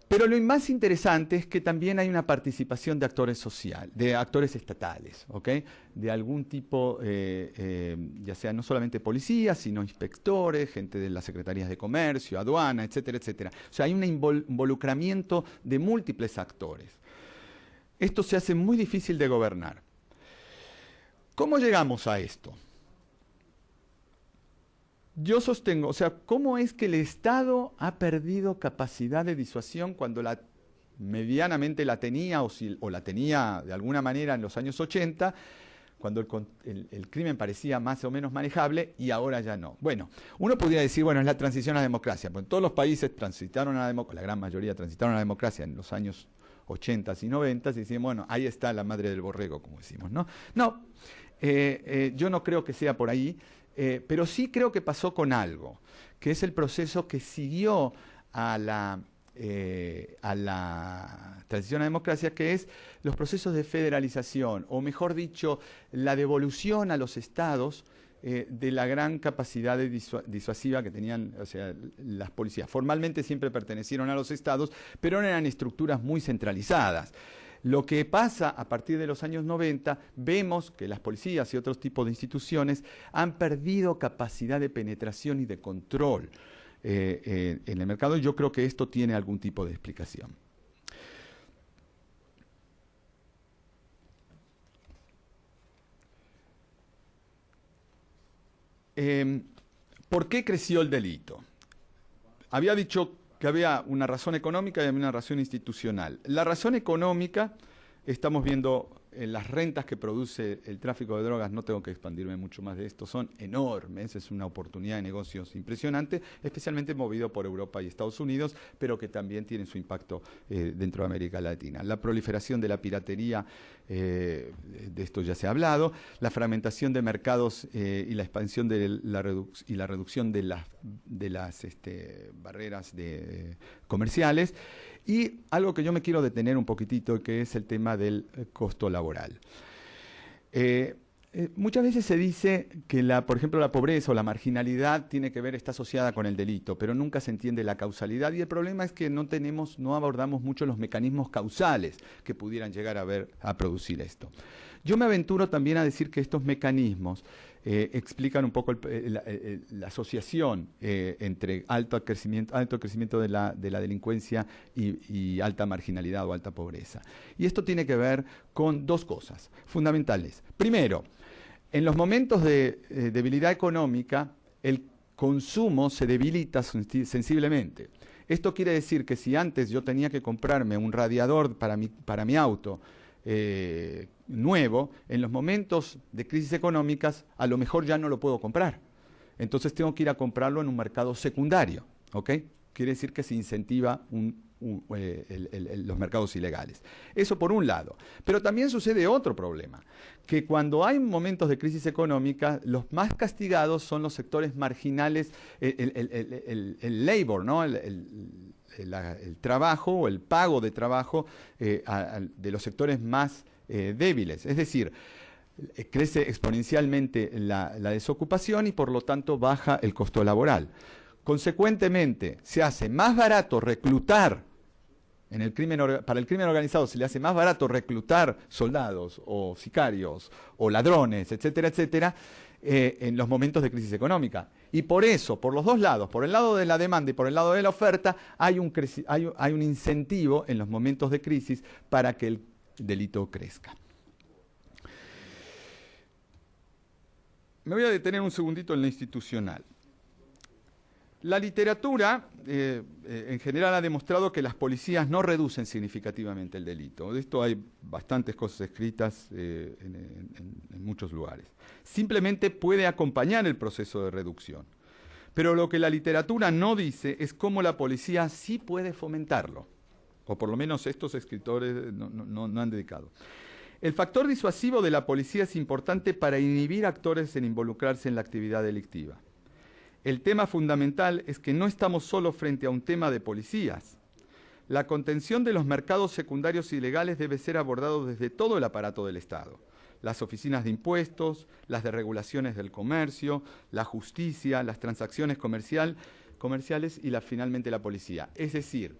Pero lo más interesante es que también hay una participación de actores sociales, de actores estatales, ¿ok? De algún tipo, ya sea no solamente policías, sino inspectores, gente de las secretarías de comercio, aduana, etcétera, etcétera. O sea, hay un involucramiento de múltiples actores. Esto se hace muy difícil de gobernar. ¿Cómo llegamos a esto? Yo sostengo, o sea, ¿cómo es que el Estado ha perdido capacidad de disuasión cuando medianamente la tenía o la tenía de alguna manera en los años 80, cuando el crimen parecía más o menos manejable y ahora ya no? Bueno, uno podría decir, bueno, es la transición a la democracia, porque todos los países transitaron a la democracia, la gran mayoría transitaron a la democracia en los años 80 y 90 y decían, bueno, ahí está la madre del borrego, como decimos, ¿no? No, yo no creo que sea por ahí. Pero sí creo que pasó con algo, que es el proceso que siguió a la transición a la democracia, que es los procesos de federalización, o mejor dicho, la devolución a los estados de la gran capacidad disuasiva que tenían, o sea, las policías. Formalmente siempre pertenecieron a los estados, pero eran estructuras muy centralizadas. Lo que pasa a partir de los años 90, vemos que las policías y otros tipos de instituciones han perdido capacidad de penetración y de control en el mercado, y yo creo que esto tiene algún tipo de explicación. ¿Por qué creció el delito? Había dicho que había una razón económica y había una razón institucional. La razón económica, estamos viendo las rentas que produce el tráfico de drogas, no tengo que expandirme mucho más de esto, son enormes, es una oportunidad de negocios impresionante, especialmente movido por Europa y Estados Unidos, pero que también tiene su impacto dentro de América Latina. La proliferación de la piratería, de esto ya se ha hablado, la fragmentación de mercados y la expansión de la reducción de las barreras comerciales. Y algo que yo me quiero detener un poquitito, que es el tema del costo laboral. Muchas veces se dice que, por ejemplo, la pobreza o la marginalidad está asociada con el delito, pero nunca se entiende la causalidad, y el problema es que no abordamos mucho los mecanismos causales que pudieran llegar a producir esto. Yo me aventuro también a decir que estos mecanismos explican un poco la asociación entre alto crecimiento de la delincuencia y alta marginalidad o alta pobreza. Y esto tiene que ver con dos cosas fundamentales. Primero, en los momentos de debilidad económica, el consumo se debilita sensiblemente. Esto quiere decir que si antes yo tenía que comprarme un radiador para mi auto nuevo, en los momentos de crisis económicas a lo mejor ya no lo puedo comprar. Entonces tengo que ir a comprarlo en un mercado secundario, ¿ok? Quiere decir que se incentiva los mercados ilegales. Eso por un lado. Pero también sucede otro problema, que cuando hay momentos de crisis económica, los más castigados son los sectores marginales, el labor, ¿no? El trabajo o el pago de trabajo de los sectores más débiles. Es decir, crece exponencialmente la desocupación y por lo tanto baja el costo laboral. Consecuentemente, se hace más barato reclutar Para el crimen organizado se le hace más barato reclutar soldados o sicarios o ladrones, etcétera, etcétera, en los momentos de crisis económica. Y por eso, por los dos lados, por el lado de la demanda y por el lado de la oferta, hay un incentivo en los momentos de crisis para que el delito crezca. Me voy a detener un segundito en lo institucional. La literatura, en general, ha demostrado que las policías no reducen significativamente el delito. De esto hay bastantes cosas escritas en muchos lugares. Simplemente puede acompañar el proceso de reducción. Pero lo que la literatura no dice es cómo la policía sí puede fomentarlo. O por lo menos estos escritores no han dedicado. El factor disuasivo de la policía es importante para inhibir actores en involucrarse en la actividad delictiva. El tema fundamental es que no estamos solo frente a un tema de policías. La contención de los mercados secundarios ilegales debe ser abordado desde todo el aparato del Estado. Las oficinas de impuestos, las de regulaciones del comercio, la justicia, las transacciones comerciales y finalmente la policía. Es decir,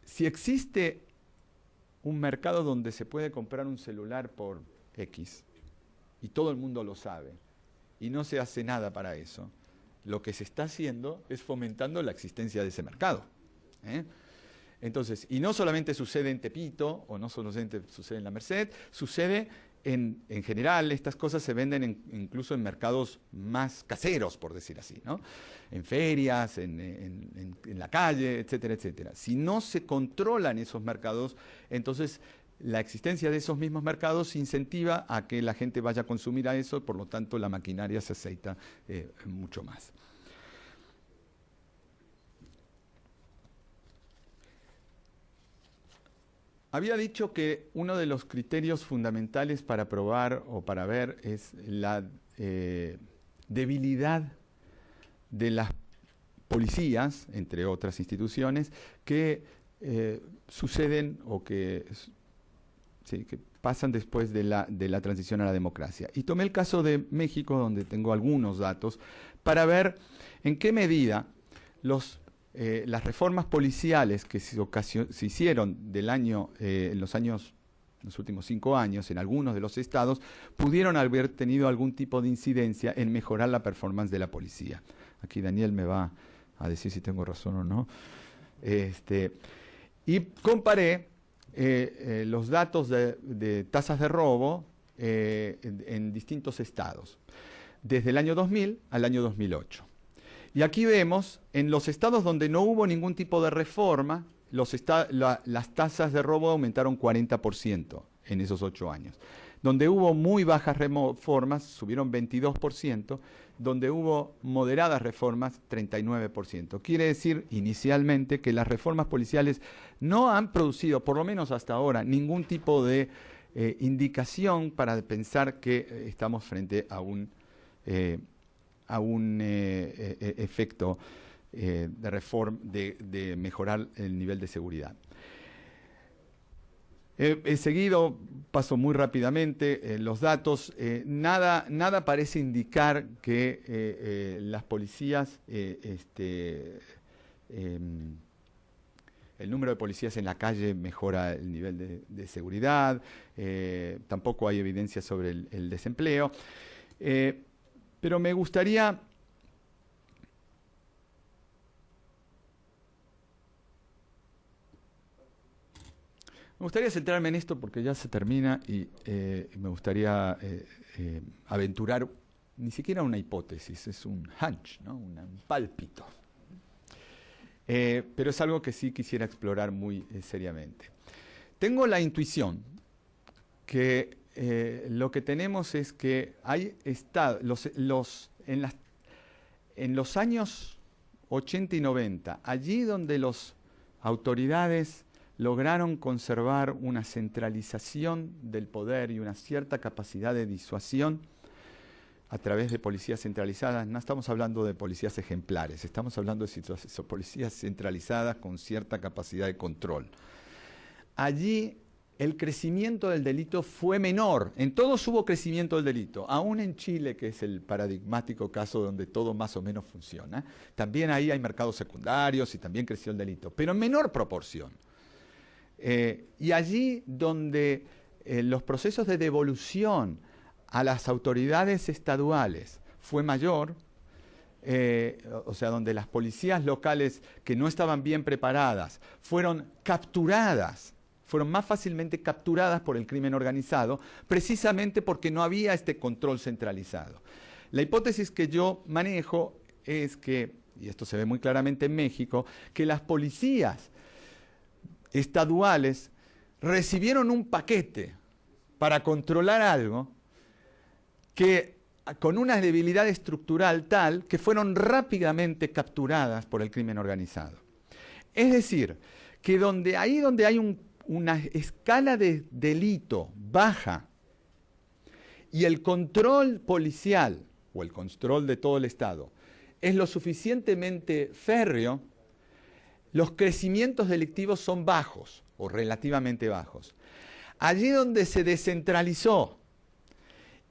si existe un mercado donde se puede comprar un celular por X y todo el mundo lo sabe, y no se hace nada para eso, lo que se está haciendo es fomentando la existencia de ese mercado. Entonces, y no solamente sucede en Tepito, o no solamente sucede en la Merced, sucede en general, estas cosas se venden incluso en mercados más caseros, por decir así, ¿no? En ferias, en la calle, etcétera, etcétera. Si no se controlan esos mercados, entonces la existencia de esos mismos mercados incentiva a que la gente vaya a consumir a eso, por lo tanto la maquinaria se aceita mucho más. Había dicho que uno de los criterios fundamentales para probar o para ver es la debilidad de las policías, entre otras instituciones, que suceden o que pasan después de la transición a la democracia. Y tomé el caso de México, donde tengo algunos datos, para ver en qué medida las reformas policiales que se hicieron en los últimos 5 años en algunos de los estados, pudieron haber tenido algún tipo de incidencia en mejorar la performance de la policía. Aquí Daniel me va a decir si tengo razón o no. Y comparé los datos de tasas de robo en distintos estados, desde el año 2000 al año 2008. Y aquí vemos, en los estados donde no hubo ningún tipo de reforma, las tasas de robo aumentaron 40% en esos 8 años. Donde hubo muy bajas reformas, subieron 22%, donde hubo moderadas reformas, 39%. Quiere decir, inicialmente, que las reformas policiales no han producido, por lo menos hasta ahora, ningún tipo de indicación para pensar que estamos frente a un efecto de mejorar el nivel de seguridad. He seguido, paso muy rápidamente, los datos. Nada parece indicar que las policías, el número de policías en la calle mejora el nivel de seguridad. Tampoco hay evidencia sobre el desempleo. Pero me gustaría centrarme en esto porque ya se termina y me gustaría aventurar ni siquiera una hipótesis, es un hunch, ¿no? Un pálpito. Pero es algo que sí quisiera explorar muy seriamente. Tengo la intuición que lo que tenemos es que hay en los años 80 y 90, allí donde las autoridades lograron conservar una centralización del poder y una cierta capacidad de disuasión a través de policías centralizadas. No estamos hablando de policías ejemplares, estamos hablando de policías centralizadas con cierta capacidad de control. Allí el crecimiento del delito fue menor. En todos hubo crecimiento del delito. Aún en Chile, que es el paradigmático caso donde todo más o menos funciona, también ahí hay mercados secundarios y también creció el delito, pero en menor proporción. Y allí donde los procesos de devolución a las autoridades estaduales fue mayor, o sea, donde las policías locales que no estaban bien preparadas fueron capturadas, fueron más fácilmente capturadas por el crimen organizado, precisamente porque no había este control centralizado. La hipótesis que yo manejo es que, y esto se ve muy claramente en México, que las policías estaduales recibieron un paquete para controlar algo que con una debilidad estructural tal que fueron rápidamente capturadas por el crimen organizado. Es decir, que donde hay una escala de delito baja y el control policial o el control de todo el Estado es lo suficientemente férreo, los crecimientos delictivos son bajos o relativamente bajos. Allí donde se descentralizó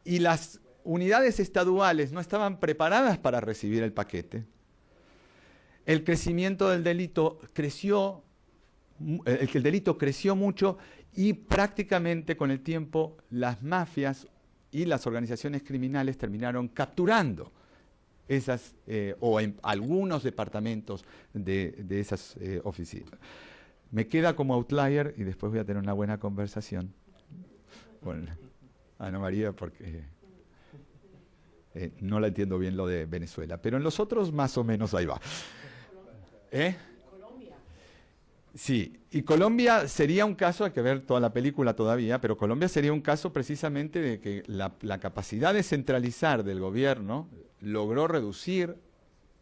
y las unidades estaduales no estaban preparadas para recibir el paquete, el crecimiento del delito creció, el delito creció mucho y prácticamente con el tiempo las mafias y las organizaciones criminales terminaron capturando esas, o en algunos departamentos de esas oficinas. Me queda como outlier y después voy a tener una buena conversación con Ana María porque no la entiendo bien lo de Venezuela, pero en los otros más o menos ahí va. Colombia. Sí, y Colombia sería un caso, hay que ver toda la película todavía, pero Colombia sería un caso precisamente de que la capacidad de centralizar del gobierno logró reducir,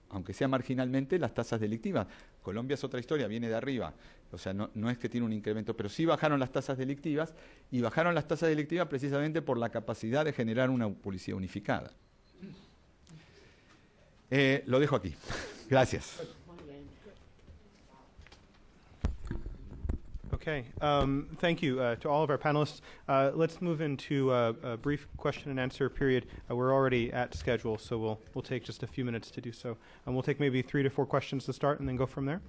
aunque sea marginalmente, las tasas delictivas. Colombia es otra historia, viene de arriba, o sea, no es que tiene un incremento, pero sí bajaron las tasas delictivas, y bajaron las tasas delictivas precisamente por la capacidad de generar una policía unificada. Lo dejo aquí. Gracias. Okay, thank you to all of our panelists. Let's move into a brief question and answer period. We're already at schedule, so we'll take just a few minutes to do so. And we'll take maybe 3 to 4 questions to start and then go from there.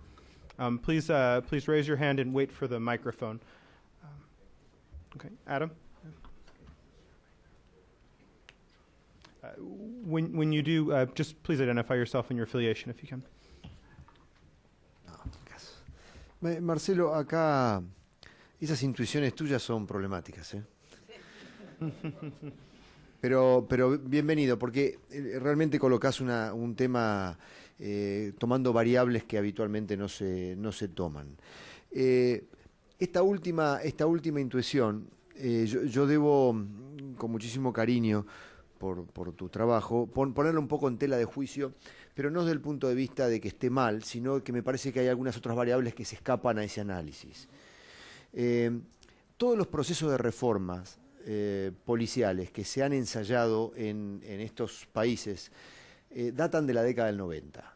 Please raise your hand and wait for the microphone. Okay, Adam? When you do, just please identify yourself and your affiliation if you can. Marcelo, acá esas intuiciones tuyas son problemáticas, ¿eh? Pero bienvenido, porque realmente colocás un tema tomando variables que habitualmente no se toman. Esta última intuición, yo debo, con muchísimo cariño por tu trabajo, ponerlo un poco en tela de juicio, pero no desde el punto de vista de que esté mal, sino que me parece que hay algunas otras variables que se escapan a ese análisis. Todos los procesos de reformas policiales que se han ensayado en estos países datan de la década del 90,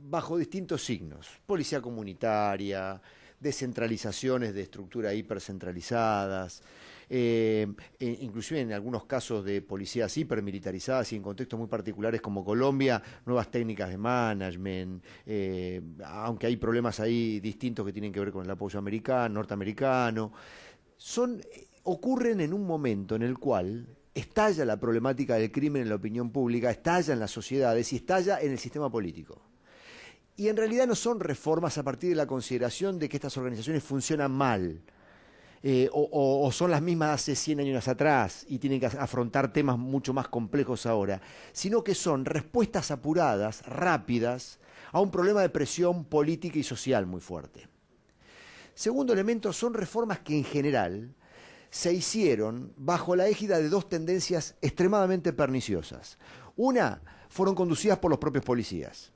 bajo distintos signos: policía comunitaria, descentralizaciones de estructuras hipercentralizadas, inclusive en algunos casos de policías hipermilitarizadas y en contextos muy particulares como Colombia, nuevas técnicas de management, aunque hay problemas ahí distintos que tienen que ver con el apoyo norteamericano, ocurren en un momento en el cual estalla la problemática del crimen en la opinión pública, estalla en las sociedades y estalla en el sistema político. Y en realidad no son reformas a partir de la consideración de que estas organizaciones funcionan mal, o son las mismas de hace 100 años atrás y tienen que afrontar temas mucho más complejos ahora, sino que son respuestas apuradas, rápidas, a un problema de presión política y social muy fuerte. Segundo elemento, son reformas que en general se hicieron bajo la égida de dos tendencias extremadamente perniciosas. Una, fueron conducidas por los propios policías,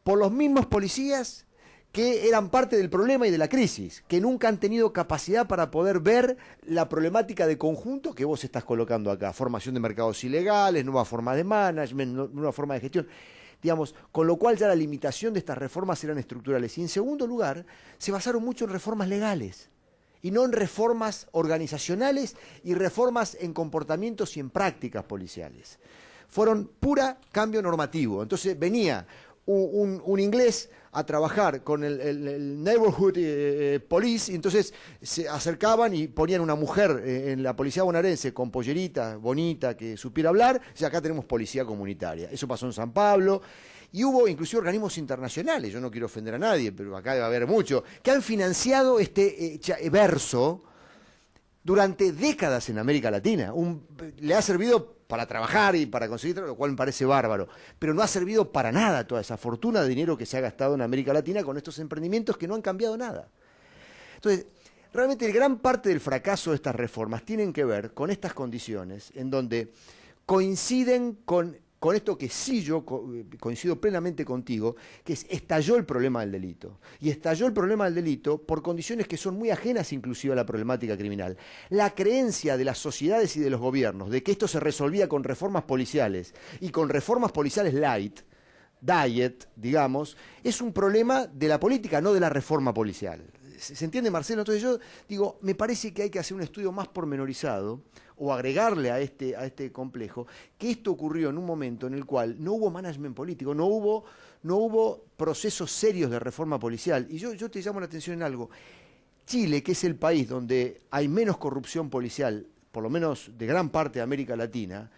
por los mismos policías que eran parte del problema y de la crisis, que nunca han tenido capacidad para poder ver la problemática de conjunto que vos estás colocando acá: formación de mercados ilegales, nuevas formas de management, nueva forma de gestión, digamos, con lo cual ya la limitación de estas reformas eran estructurales. Y en segundo lugar, se basaron mucho en reformas legales, y no en reformas organizacionales y reformas en comportamientos y en prácticas policiales. Fueron pura cambio normativo. Entonces venía un inglés a trabajar con el Neighborhood Police, y entonces se acercaban y ponían una mujer en la policía bonaerense con pollerita bonita que supiera hablar, y acá tenemos policía comunitaria. Eso pasó en San Pablo, y hubo inclusive organismos internacionales, yo no quiero ofender a nadie, pero acá debe haber mucho, que han financiado este verso durante décadas en América Latina. Le ha servido para trabajar y para conseguir, lo cual me parece bárbaro, pero no ha servido para nada toda esa fortuna de dinero que se ha gastado en América Latina con estos emprendimientos que no han cambiado nada. Entonces, realmente gran parte del fracaso de estas reformas tienen que ver con estas condiciones en donde coinciden con esto que sí yo coincido plenamente contigo, que estalló el problema del delito. Y estalló el problema del delito por condiciones que son muy ajenas inclusive a la problemática criminal. La creencia de las sociedades y de los gobiernos de que esto se resolvía con reformas policiales y con reformas policiales light, diet, digamos, es un problema de la política, no de la reforma policial. ¿Se entiende, Marcelo? Entonces yo digo, me parece que hay que hacer un estudio más pormenorizado o agregarle a este complejo que esto ocurrió en un momento en el cual no hubo management político, no hubo procesos serios de reforma policial. Y yo te llamo la atención en algo. Chile, que es el país donde hay menos corrupción policial, por lo menos de gran parte de América Latina,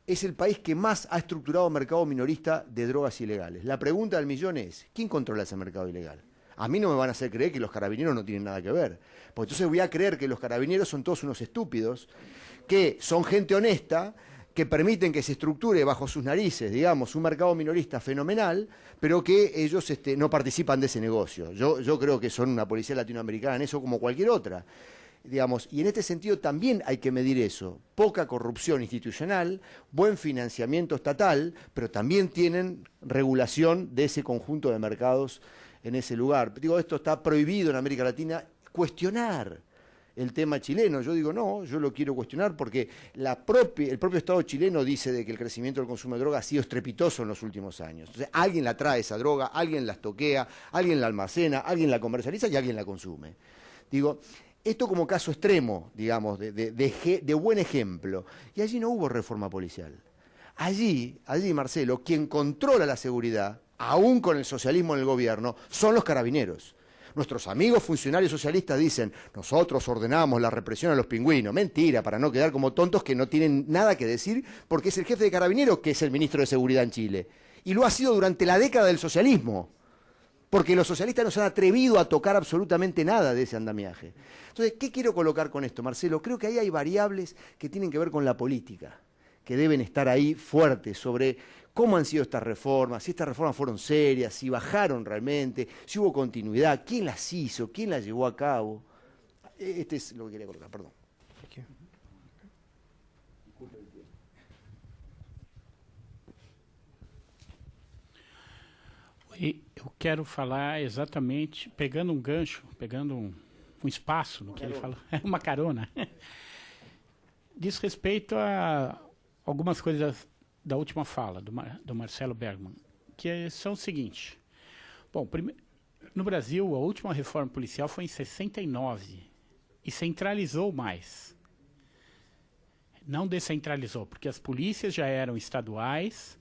es el país que más ha estructurado mercado minorista de drogas ilegales. La pregunta del millón es, ¿quién controla ese mercado ilegal? A mí no me van a hacer creer que los carabineros no tienen nada que ver. Porque entonces voy a creer que los carabineros son todos unos estúpidos, que son gente honesta, que permiten que se estructure bajo sus narices, digamos, un mercado minorista fenomenal, pero que ellos no participan de ese negocio. Yo creo que son una policía latinoamericana en eso como cualquier otra. Digamos, y en este sentido también hay que medir eso. Poca corrupción institucional, buen financiamiento estatal, pero también tienen regulación de ese conjunto de mercados en ese lugar. Digo, esto está prohibido en América Latina, cuestionar el tema chileno. Yo digo, no, yo lo quiero cuestionar porque el propio Estado chileno dice de que el crecimiento del consumo de droga ha sido estrepitoso en los últimos años. Entonces, alguien la trae esa droga, alguien la estoquea, alguien la almacena, alguien la comercializa y alguien la consume. Digo, esto como caso extremo, digamos, de buen ejemplo. Y allí no hubo reforma policial. Allí, Marcelo, quien controla la seguridad, aún con el socialismo en el gobierno, son los carabineros. Nuestros amigos funcionarios socialistas dicen, nosotros ordenamos la represión a los pingüinos. Mentira, para no quedar como tontos que no tienen nada que decir, porque es el jefe de carabineros que es el ministro de Seguridad en Chile. Y lo ha sido durante la década del socialismo, porque los socialistas no se han atrevido a tocar absolutamente nada de ese andamiaje. Entonces, ¿qué quiero colocar con esto, Marcelo? Creo que ahí hay variables que tienen que ver con la política, que deben estar ahí fuertes sobre cómo han sido estas reformas, si estas reformas fueron serias, si bajaron realmente, si hubo continuidad, quién las hizo, quién las llevó a cabo. Este es lo que quería colocar, perdón. E eu quero falar exatamente, pegando um gancho, pegando um espaço no que ele falou, uma carona, diz respeito a algumas coisas da última fala do Marcelo Bergman, que são o seguinte. Bom, no Brasil, a última reforma policial foi em 69 e centralizou mais. Não descentralizou, porque as polícias já eram estaduais.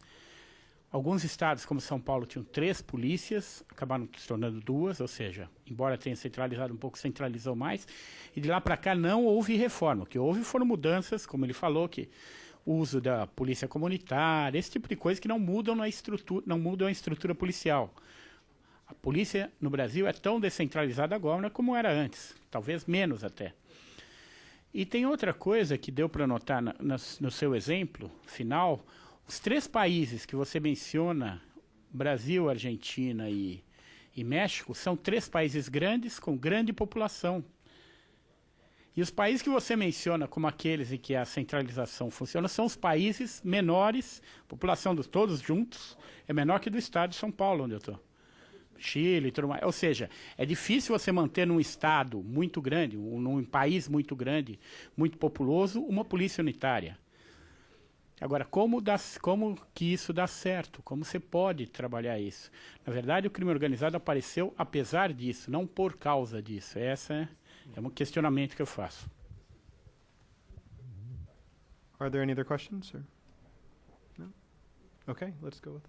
Alguns estados, como São Paulo, tinham 3 polícias, acabaram se tornando 2, ou seja, embora tenha centralizado um pouco, centralizou mais. E de lá para cá não houve reforma. O que houve foram mudanças, como ele falou, que o uso da polícia comunitária, esse tipo de coisa que não mudam a estrutura policial. A polícia no Brasil é tão descentralizada agora como era antes, talvez menos até. E tem outra coisa que deu para notar no seu exemplo final. Os 3 países que você menciona, Brasil, Argentina e México, são 3 países grandes com grande população. E os países que você menciona como aqueles em que a centralização funciona são os países menores, a população de todos juntos é menor que do estado de São Paulo, onde eu estou. Chile e tudo mais. Ou seja, é difícil você manter num estado muito grande, num país muito grande, muito populoso, uma polícia unitária. Agora, como que isso dá certo? Como você pode trabalhar isso? Na verdade, o crime organizado apareceu apesar disso, não por causa disso. Essa É um questionamento que eu faço. Are there any other questions? Or? No? Okay, let's go with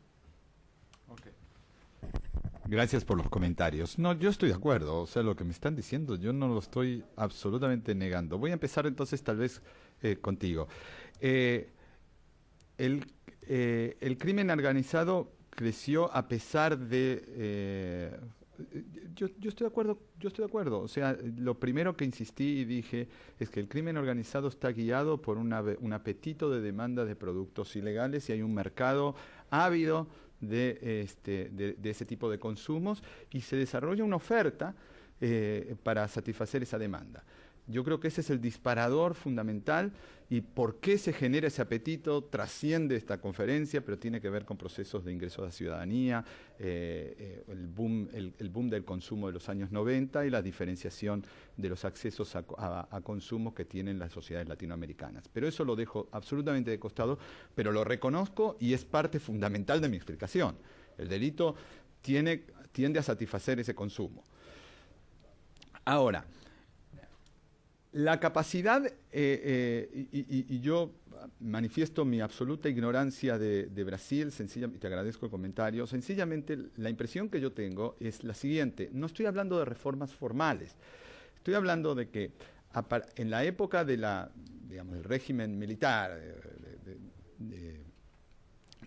Gracias por los comentarios. No, yo estoy de acuerdo. O sea, lo que me están diciendo, yo no lo estoy absolutamente negando. Voy a empezar entonces tal vez contigo. El crimen organizado creció a pesar de... yo estoy de acuerdo. O sea, lo primero que insistí y dije es que el crimen organizado está guiado por un apetito de demanda de productos ilegales y hay un mercado ávido de ese tipo de consumos y se desarrolla una oferta para satisfacer esa demanda. Yo creo que ese es el disparador fundamental y por qué se genera ese apetito trasciende esta conferencia, pero tiene que ver con procesos de ingreso a la ciudadanía, el boom del consumo de los años 90 y la diferenciación de los accesos a consumo que tienen las sociedades latinoamericanas. Pero eso lo dejo absolutamente de costado, pero lo reconozco y es parte fundamental de mi explicación. El delito tiende a satisfacer ese consumo. Ahora, la capacidad, y yo manifiesto mi absoluta ignorancia de Brasil, y te agradezco el comentario, sencillamente la impresión que yo tengo es la siguiente: no estoy hablando de reformas formales, estoy hablando de que en la época del régimen militar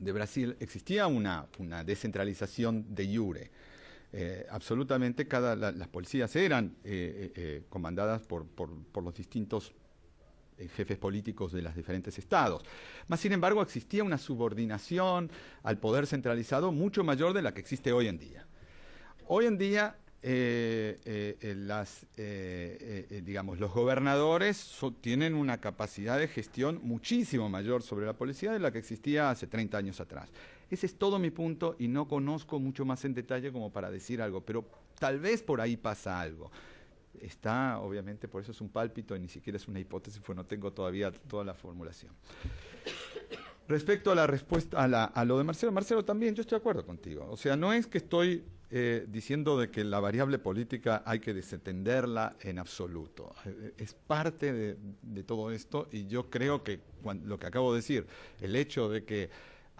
de Brasil existía una descentralización de iure. Absolutamente las policías eran comandadas por los distintos jefes políticos de los diferentes estados. Mas, sin embargo, existía una subordinación al poder centralizado mucho mayor de la que existe hoy en día. Hoy en día, los gobernadores tienen una capacidad de gestión muchísimo mayor sobre la policía de la que existía hace 30 años atrás. Ese es todo mi punto y no conozco mucho más en detalle como para decir algo, pero tal vez por ahí pasa algo. Está, obviamente, por eso es un pálpito y ni siquiera es una hipótesis, pues no tengo todavía toda la formulación. Respecto a la respuesta a lo de Marcelo también, yo estoy de acuerdo contigo. O sea, no es que estoy diciendo de que la variable política hay que desentenderla en absoluto. Es parte de todo esto y yo creo que lo que acabo de decir, el hecho de que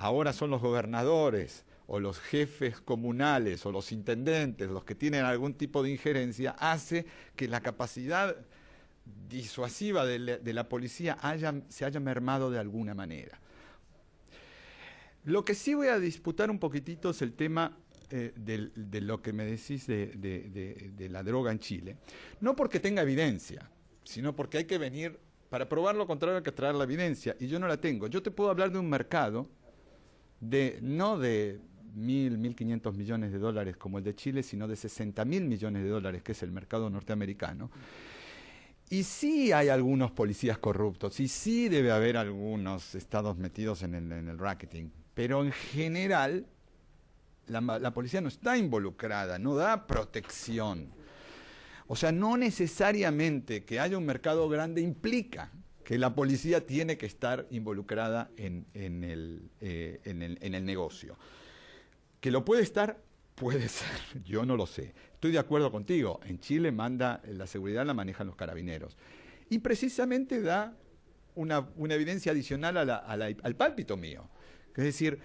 ahora son los gobernadores o los jefes comunales o los intendentes los que tienen algún tipo de injerencia, hace que la capacidad disuasiva de la policía se haya mermado de alguna manera. Lo que sí voy a disputar un poquitito es el tema de lo que me decís de la droga en Chile. No porque tenga evidencia, sino porque hay que venir, para probar lo contrario hay que traer la evidencia, y yo no la tengo. Yo te puedo hablar de un mercado no de 1.500 millones de dólares como el de Chile, sino de 60.000 millones de dólares, que es el mercado norteamericano. Y sí hay algunos policías corruptos, y sí debe haber algunos estados metidos en el racketing, pero en general la policía no está involucrada, no da protección. O sea, no necesariamente que haya un mercado grande implica que la policía tiene que estar involucrada en el negocio. ¿Que lo puede estar? Puede ser, yo no lo sé. Estoy de acuerdo contigo, en Chile la seguridad la manejan los carabineros. Y precisamente da una evidencia adicional al pálpito mío. Es decir,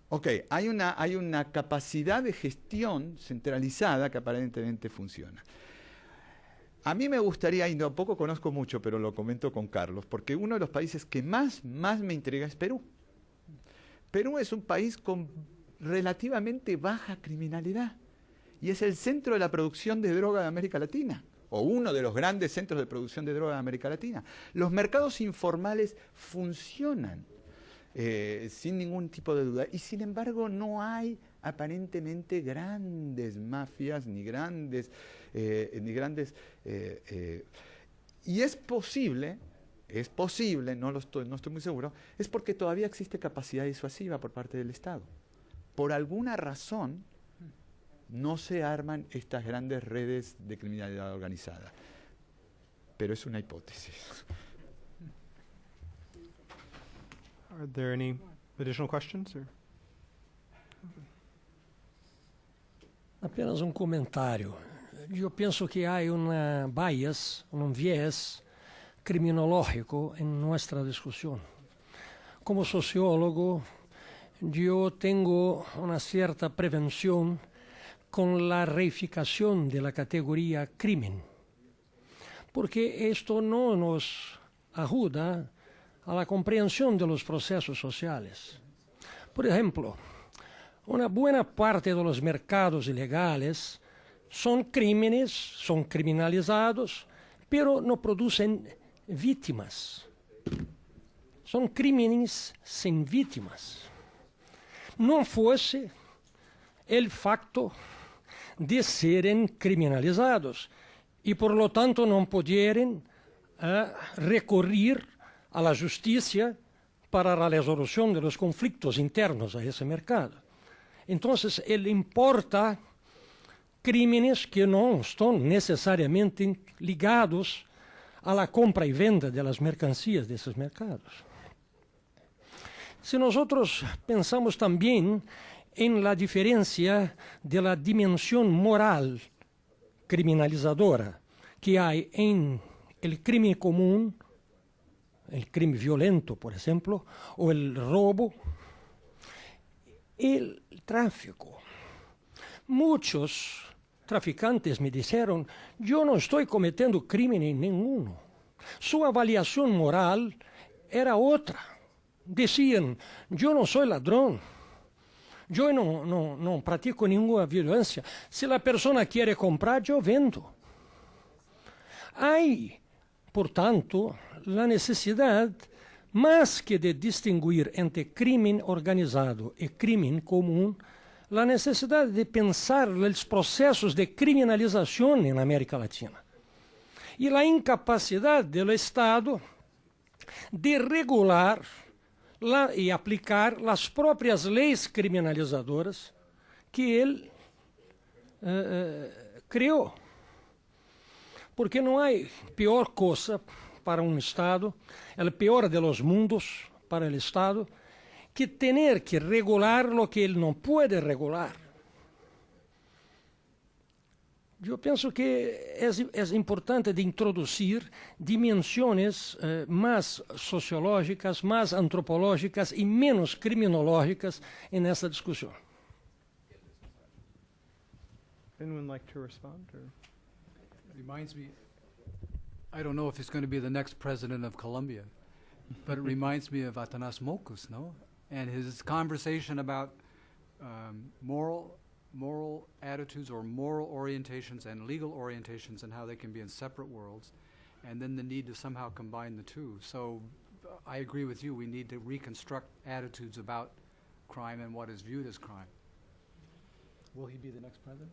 ok, hay una capacidad de gestión centralizada que aparentemente funciona. A mí me gustaría, y tampoco conozco mucho, pero lo comento con Carlos, porque uno de los países que más me intriga es Perú. Perú es un país con relativamente baja criminalidad y es el centro de la producción de droga de América Latina, o uno de los grandes centros de producción de droga de América Latina. Los mercados informales funcionan sin ningún tipo de duda, y sin embargo no hay aparentemente grandes mafias ni grandes y es posible, no estoy muy seguro, es porque todavía existe capacidad disuasiva por parte del Estado. Por alguna razón no se arman estas grandes redes de criminalidad organizada, pero es una hipótesis. Are there any additional questions? Or? Apenas um comentário. Yo pienso que hay una bias, un viés criminológico en nuestra discusión. Como sociólogo, yo tengo una cierta prevención con la reificación de la categoría crimen, porque esto no nos ayuda a la comprensión de los procesos sociales. Por ejemplo, una buena parte de los mercados ilegales son crímenes, son criminalizados, pero no producen víctimas. Son crímenes sin víctimas. No fuese el facto de serem criminalizados e, por lo tanto, não puderem recorrer à justiça para a resolução dos conflitos internos a esse mercado. Então, ele importa crímenes que não estão necessariamente ligados à compra e venda das mercancias desses mercados. Se nós pensamos também em la diferencia de la dimensión moral criminalizadora que hay en el crimen común, el crimen violento, por ejemplo, o el robo, el tráfico. Muchos traficantes me dijeron, yo no estoy cometiendo crimen ninguno. Su avaliación moral era otra. Decían, yo no soy ladrón. Yo no pratico ninguna violencia. Si la persona quiere comprar, yo vendo. Hay, por tanto, la necesidad, más que de distinguir entre crimen organizado y crimen común, la necesidad de pensar los procesos de criminalización en América Latina. Y la incapacidad del Estado de regular e aplicar as próprias leis criminalizadoras que ele criou. Porque não há pior coisa para um Estado, o pior de los mundos para o Estado, que ter que regular lo que ele não pode regular. Eu penso que é importante de introduzir dimensões mais sociológicas, mais antropológicas e menos criminológicas nessa discussão. Anyone like to respond? Or? Reminds me, I don't know if he's going to be the next president of Colombia, but it reminds me of Atanas Mockus, no? And his conversation about moral attitudes or moral orientations and legal orientations and how they can be in separate worlds, and then the need to somehow combine the two. So I agree with you, we need to reconstruct attitudes about crime and what is viewed as crime. Will he be the next president?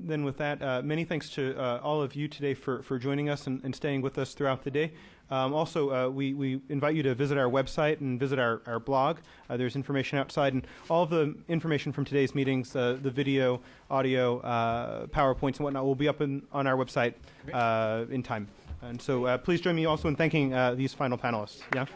Then with that, many thanks to all of you today for joining us and staying with us throughout the day. Also, we invite you to visit our website and visit our blog. There's information outside, and all of the information from today's meetings, the video, audio, PowerPoints, and whatnot will be up on our website in time. And so please join me also in thanking these final panelists. Yeah.